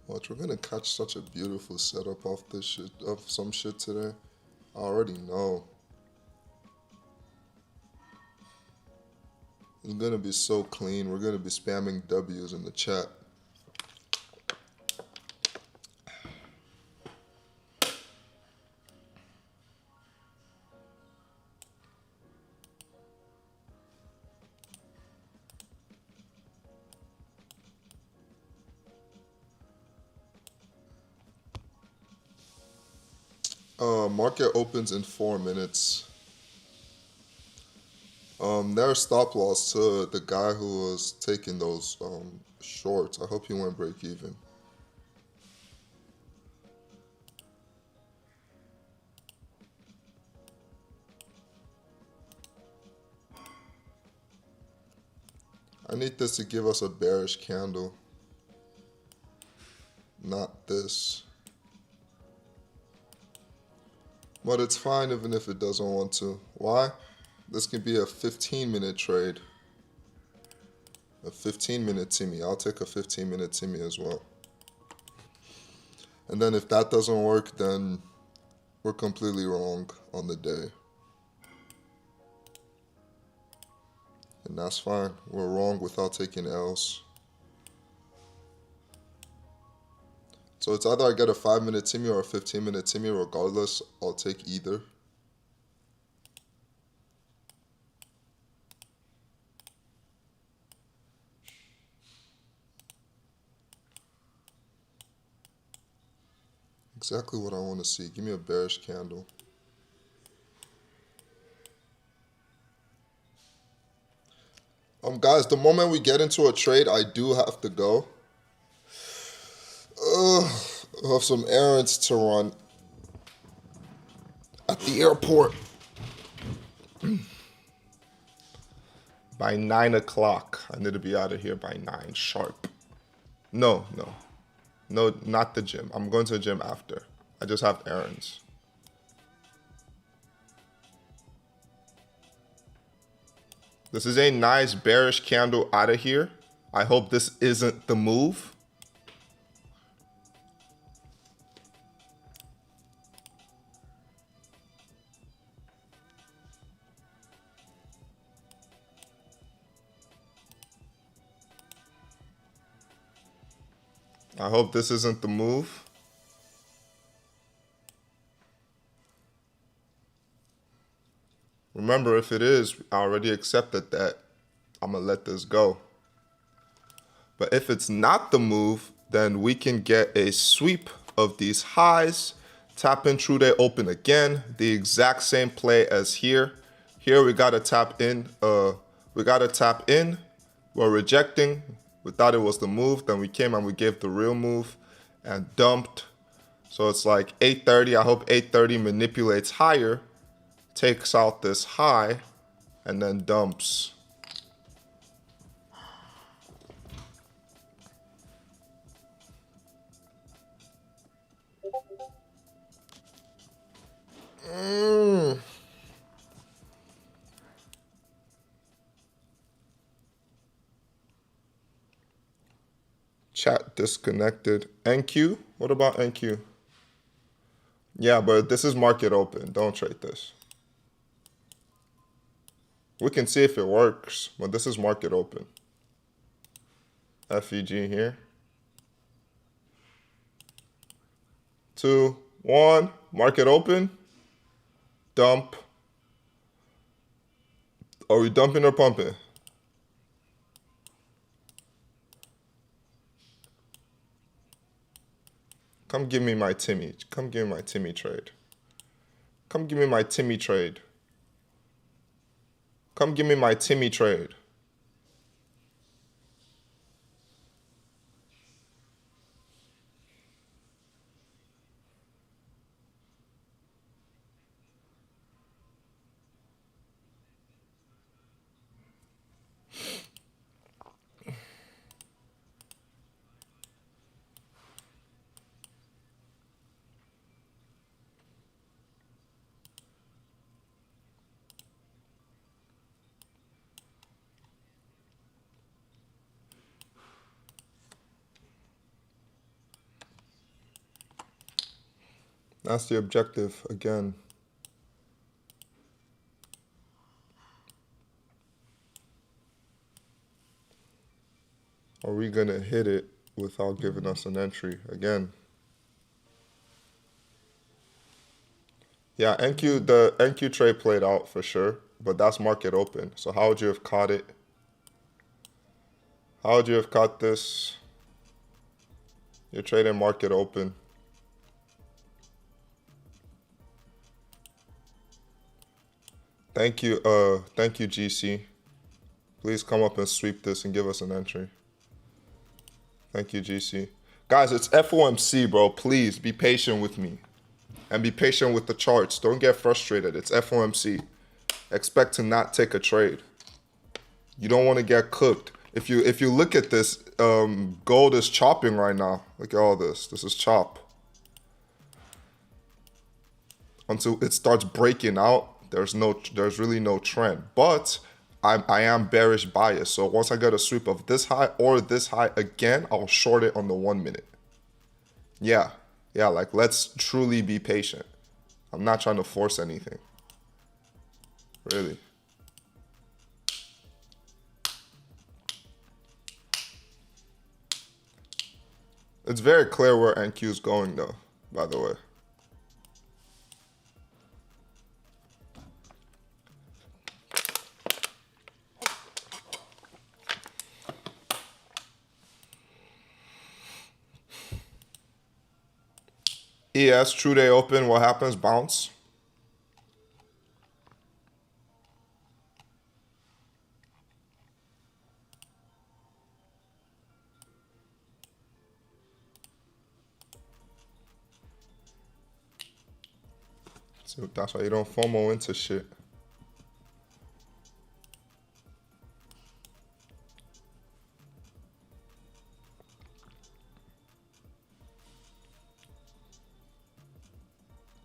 Speaker 1: Watch, we're gonna catch such a beautiful setup off this shit, of some shit today. I already know. It's gonna be so clean. We're gonna be spamming W's in the chat. Market opens in 4 minutes. There's stop loss to the guy who was taking those shorts. I hope he went break even. I need this to give us a bearish candle, not this. But it's fine even if it doesn't want to. Why? This can be a 15-minute trade. A 15-minute Timmy. I'll take a 15-minute Timmy as well. And then if that doesn't work, then we're completely wrong on the day. And that's fine. We're wrong without taking L's. So it's either I get a 5-minute Timmy or a 15-minute Timmy. Regardless, I'll take either. Exactly what I want to see. Give me a bearish candle. Guys, the moment we get into a trade, I do have to go. I have some errands to run at the airport. By 9 o'clock. I need to be out of here by 9 sharp. No, not the gym. I'm going to the gym after. I just have errands. This is a nice bearish candle out of here. I hope this isn't the move. I hope this isn't the move. Remember, if it is, I already accepted that. I'm going to let this go. But if it's not the move, then we can get a sweep of these highs, tap in through their open again, the exact same play as here. Here we got to tap in. We're rejecting. We thought it was the move. Then we came and we gave the real move and dumped. So it's like 830. I hope 830 manipulates higher, takes out this high, and then dumps. Chat disconnected. NQ? What about NQ? Yeah, but this is market open. Don't trade this. We can see if it works, but this is market open. FEG here. 2, 1, market open. Dump. Are we dumping or pumping? Come give me my Timmy. Come give me my Timmy trade. Come give me my Timmy trade. Come give me my Timmy trade. That's the objective again. Are we gonna hit it without giving us an entry again? Yeah, the NQ trade played out for sure, but that's market open. So how would you have caught it? How would you have caught this? You're trading market open. Thank you, GC. Please come up and sweep this and give us an entry. Thank you, GC. Guys, it's FOMC, bro. Please be patient with me. And be patient with the charts. Don't get frustrated. It's FOMC. Expect to not take a trade. You don't want to get cooked. If you look at this, gold is chopping right now. Look at all this. This is chop. Until it starts breaking out, there's really no trend. But I am bearish bias. So once I get a sweep of this high or this high again, I'll short it on the 1 minute. Yeah, like let's truly be patient. I'm not trying to force anything. Really. It's very clear where NQ is going though, by the way. ES, true day open, what happens? Bounce. So that's why you don't FOMO into shit.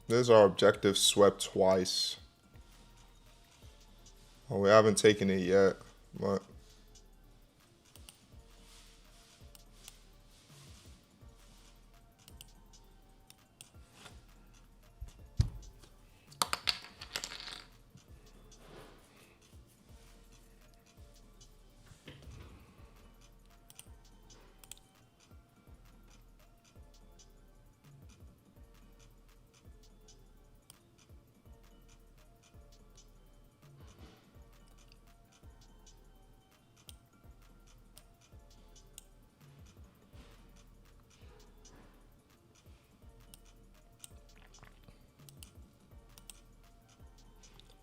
Speaker 1: This is our objective, swept twice. Oh, we haven't taken it yet, but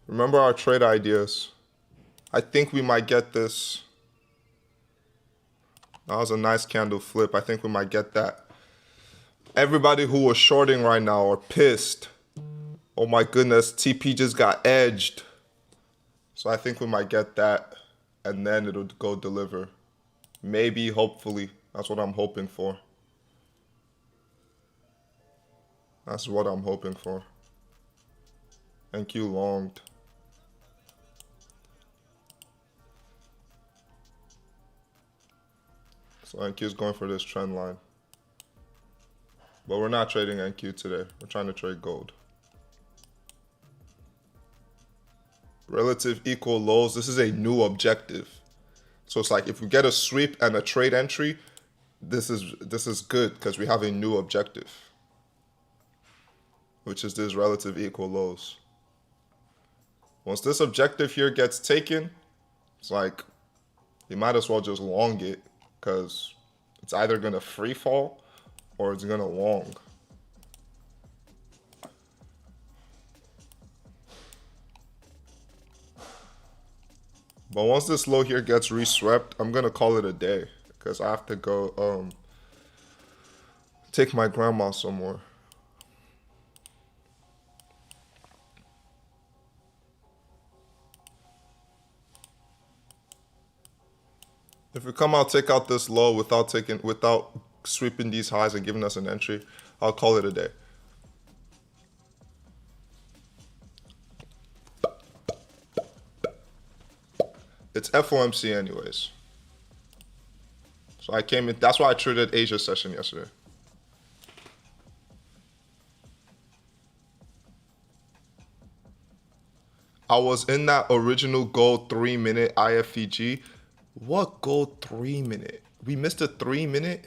Speaker 1: remember our trade ideas. I think we might get this. That was a nice candle flip. I think we might get that. Everybody who was shorting right now are pissed. Oh my goodness, TP just got edged. So I think we might get that and then it'll go deliver. Maybe, hopefully. That's what I'm hoping for. That's what I'm hoping for. NQ longed. So NQ is going for this trend line. But we're not trading NQ today. We're trying to trade gold. Relative equal lows. This is a new objective. So it's like if we get a sweep and a trade entry, this is good because we have a new objective, which is this relative equal lows. Once this objective here gets taken, it's like you might as well just long it because it's either going to free fall or it's going to long. But once this low here gets reswept, I'm going to call it a day because I have to go take my grandma somewhere. If we come out, take out this low without sweeping these highs and giving us an entry, I'll call it a day. It's FOMC anyways. So I came in, that's why I traded Asia session yesterday. I was in that original gold 3-minute IFEG. What gold 3-minute? We missed a 3-minute?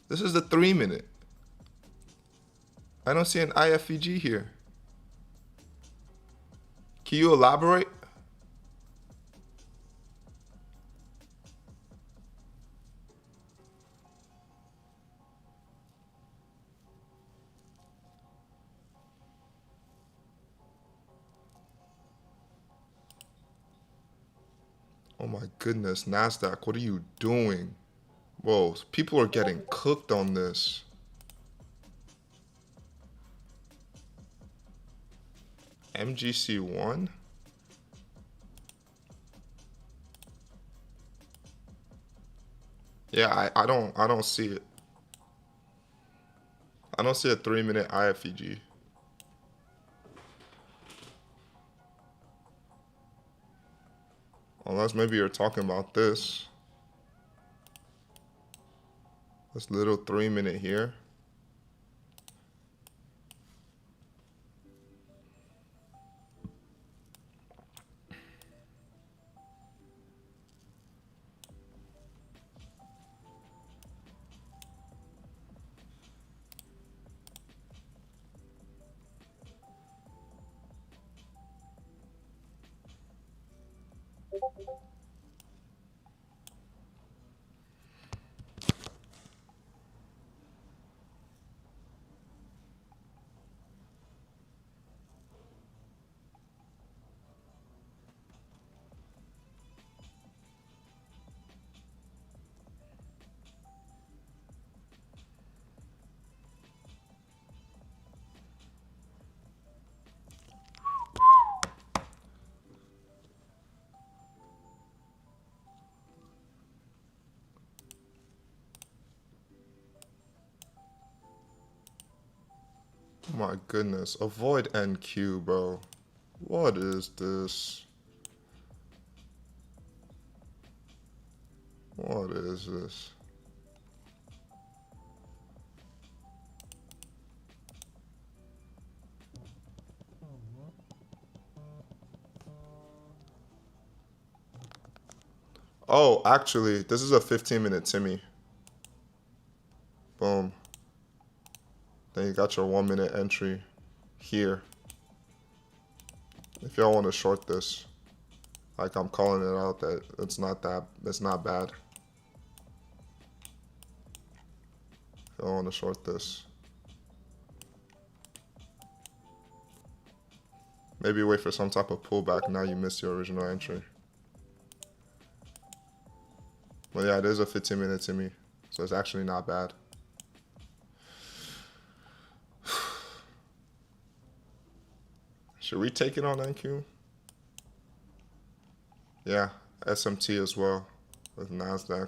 Speaker 1: This is the 3-minute. I don't see an IFEG here. Can you elaborate? Oh my goodness, NASDAQ, what are you doing? Whoa, people are getting cooked on this. MGC1? Yeah, I don't see it. I don't see a 3-minute IFEG. Unless maybe you're talking about this. This little 3-minute here. Oh my goodness, avoid NQ, bro. What is this? What is this? Oh, actually, this is a 15-minute Timmy. Boom. Then you got your 1-minute entry here. If y'all want to short this, like I'm calling it out that it's not bad. If y'all want to short this. Maybe wait for some type of pullback. Now you missed your original entry. Well, yeah, it is a 15-minute Timmy, so it's actually not bad. Should we take it on NQ? Yeah, SMT as well with NASDAQ.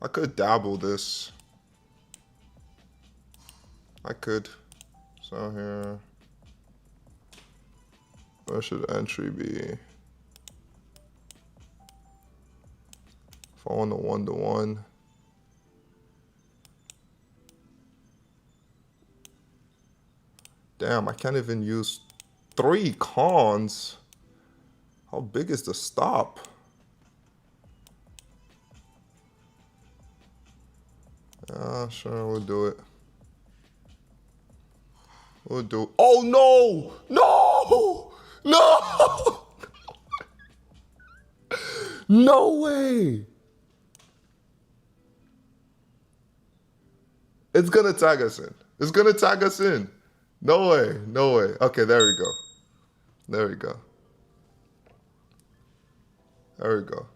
Speaker 1: I could dabble this. I could. So here, where should entry be? If I want a 1-to-1. Damn, I can't even use 3 cons. How big is the stop? Sure, we'll do it. We'll do it. Oh no! No! No! No way! It's gonna tag us in. It's gonna tag us in. No way, no way. Okay, there we go. There we go. There we go.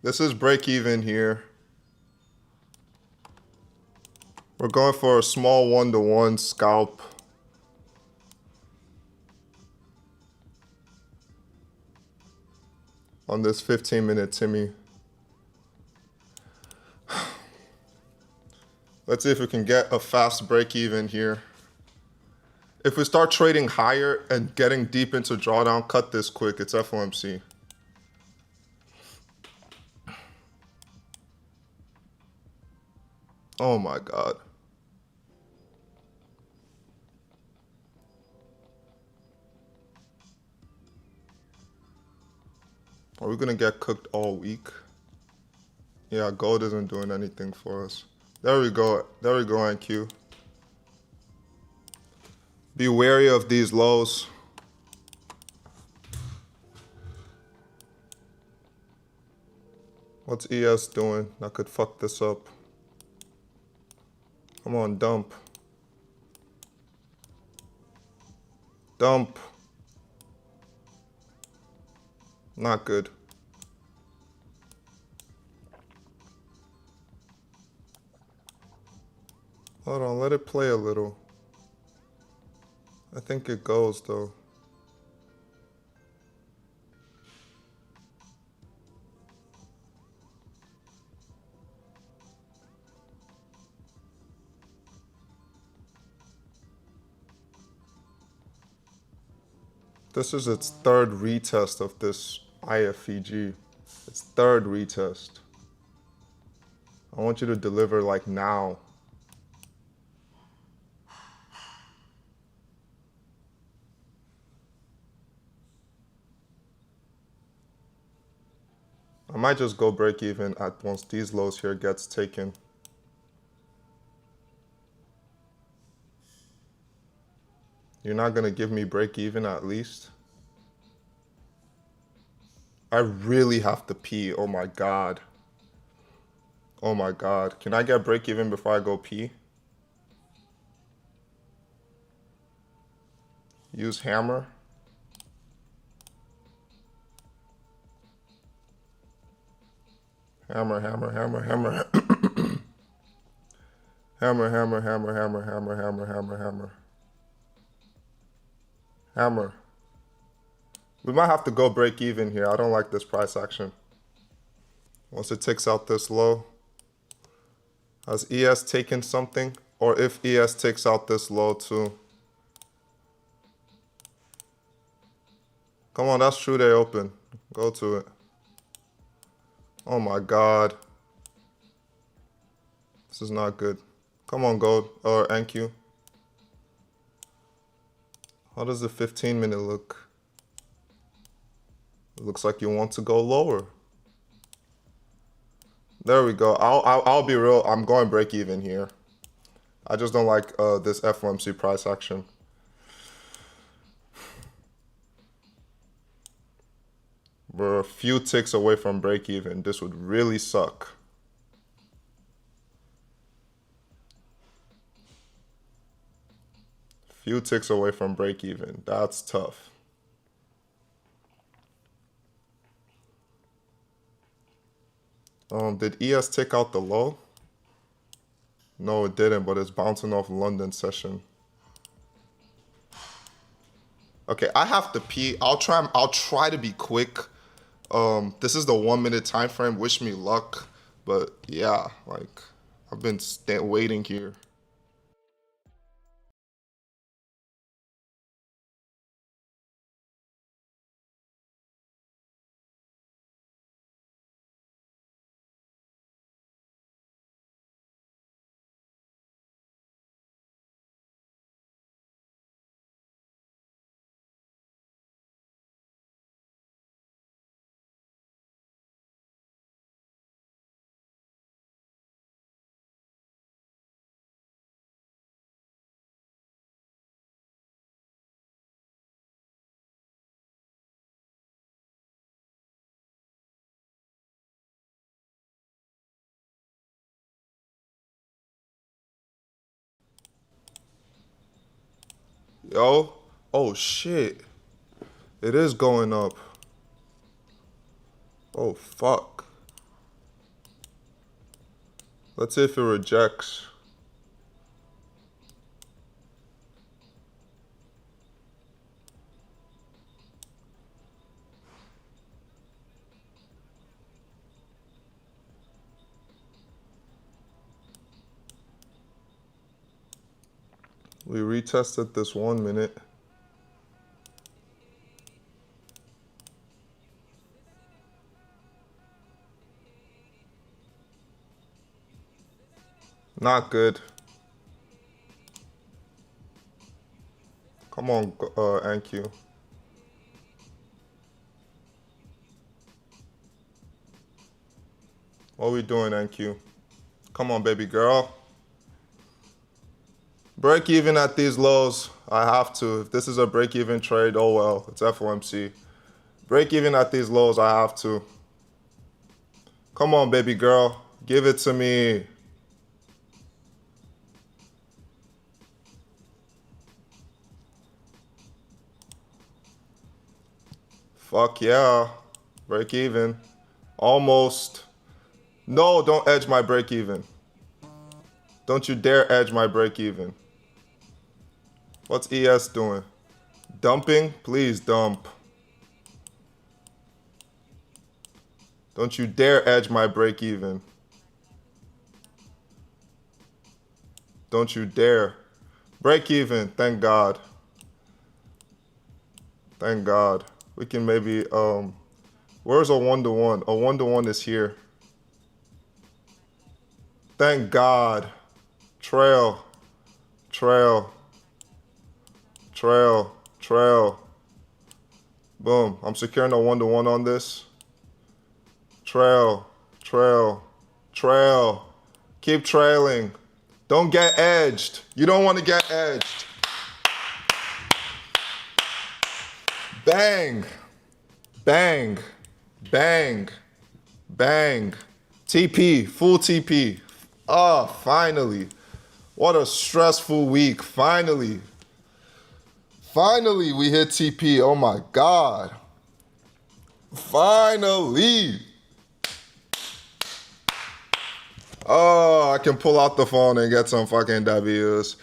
Speaker 1: This is break even here. We're going for a small 1-to-1 scalp. On this 15-minute Timmy. Let's see if we can get a fast break even here. If we start trading higher and getting deep into drawdown, cut this quick. It's FOMC. Oh my God. Are we gonna get cooked all week? Yeah, gold isn't doing anything for us. There we go. There we go, NQ. Be wary of these lows. What's ES doing? That could fuck this up. Come on, dump. Dump. Not good. Hold on, let it play a little. I think it goes though. This is its third retest of this IFEG. Its third retest. I want you to deliver like now. I might just go break even at once these lows here gets taken. You're not gonna give me break even at least? I really have to pee, oh my God. Oh my God, can I get break even before I go pee? Use hammer. Hammer, hammer, hammer, hammer. Hammer, hammer, hammer, hammer, hammer, hammer, hammer, hammer. Hammer. We might have to go break even here. I don't like this price action. Once it takes out this low. Has ES taken something? Or if ES takes out this low too. Come on, that's true they open. Go to it. Oh my God. This is not good. Come on, gold or NQ. How does the 15-minute look? It looks like you want to go lower. There we go. I'll be real. I'm going break even here. I just don't like this FOMC price action. We're a few ticks away from break even. This would really suck. Few ticks away from break even. That's tough. Did ES take out the low? No, it didn't, but it's bouncing off London session. Okay, I have to pee. I'll try to be quick. This is the 1 minute time frame. Wish me luck. But yeah, like I've been waiting here. Yo, oh shit. It is going up. Oh fuck. Let's see if it rejects. We retested this 1 minute. Not good. Come on, NQ. What are we doing, NQ? Come on, baby girl. Break even at these lows. I have to. If this is a break even trade, oh well. It's FOMC. Break even at these lows, I have to. Come on, baby girl. Give it to me. Fuck yeah. Break even. Almost. No, don't edge my break even. Don't you dare edge my break even. What's ES doing? Dumping? Please dump. Don't you dare edge my break even. Don't you dare. Break even, thank God. Thank God. We can maybe, where's a 1-to-1? A 1-to-1 is here. Thank God. Trail. Trail. Trail. Trail. Boom. I'm securing a 1-to-1 on this. Trail. Trail. Trail. Keep trailing. Don't get edged. You don't want to get edged. Bang. Bang. Bang. Bang. TP. Full TP. Oh, finally. What a stressful week. Finally. Finally, we hit TP. Oh my God. Finally. Oh, I can pull out the phone and get some fucking W's.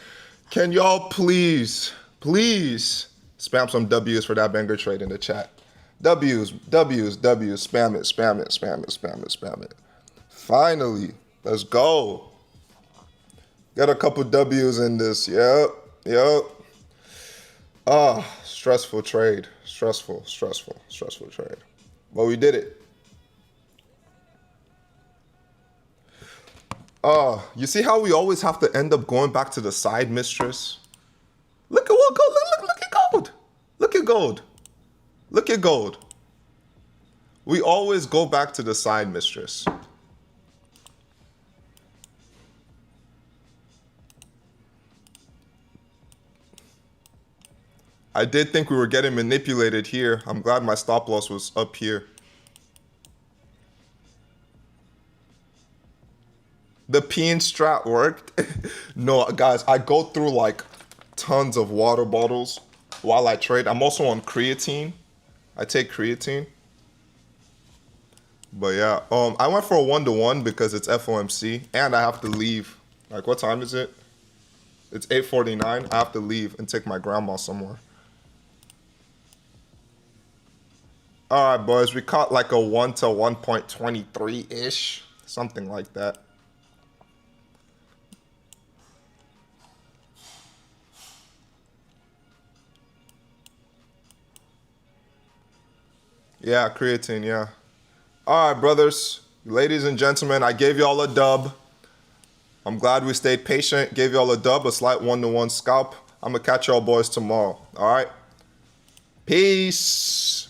Speaker 1: Can y'all please spam some W's for that banger trade in the chat? W's, W's, W's. Spam it, spam it, spam it, spam it, spam it. Finally, let's go. Got a couple W's in this. Yep, yep. Ah, stressful trade. Stressful trade. But we did it. You see how we always have to end up going back to the side mistress? Look at what gold, look at gold. Look at gold. Look at gold. We always go back to the side mistress. I did think we were getting manipulated here. I'm glad my stop loss was up here. The peen strat worked. No, guys, I go through like tons of water bottles while I trade. I'm also on creatine. I take creatine. But yeah, I went for a 1-to-1 because it's FOMC and I have to leave. Like, what time is it? It's 8:49. I have to leave and take my grandma somewhere. All right, boys, we caught like a 1 to 1.23-ish, something like that. Yeah, creatine, yeah. All right, brothers, ladies and gentlemen, I gave y'all a dub. I'm glad we stayed patient, gave y'all a dub, a slight 1-to-1 scalp. I'm going to catch y'all boys tomorrow, all right? Peace.